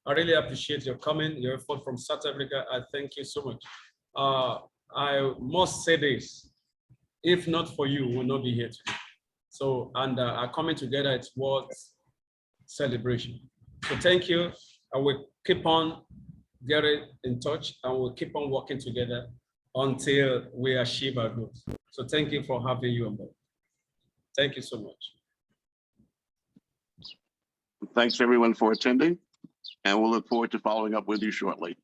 I really appreciate your coming, your effort from South Africa. I thank you so much. I must say this, if not for you, we will not be here today. So, and our coming together, it's worth celebration. So thank you. I will keep on getting in touch and we'll keep on working together until we achieve our goals. So thank you for having you on board. Thank you so much.
Thanks everyone for attending, and we'll look forward to following up with you shortly.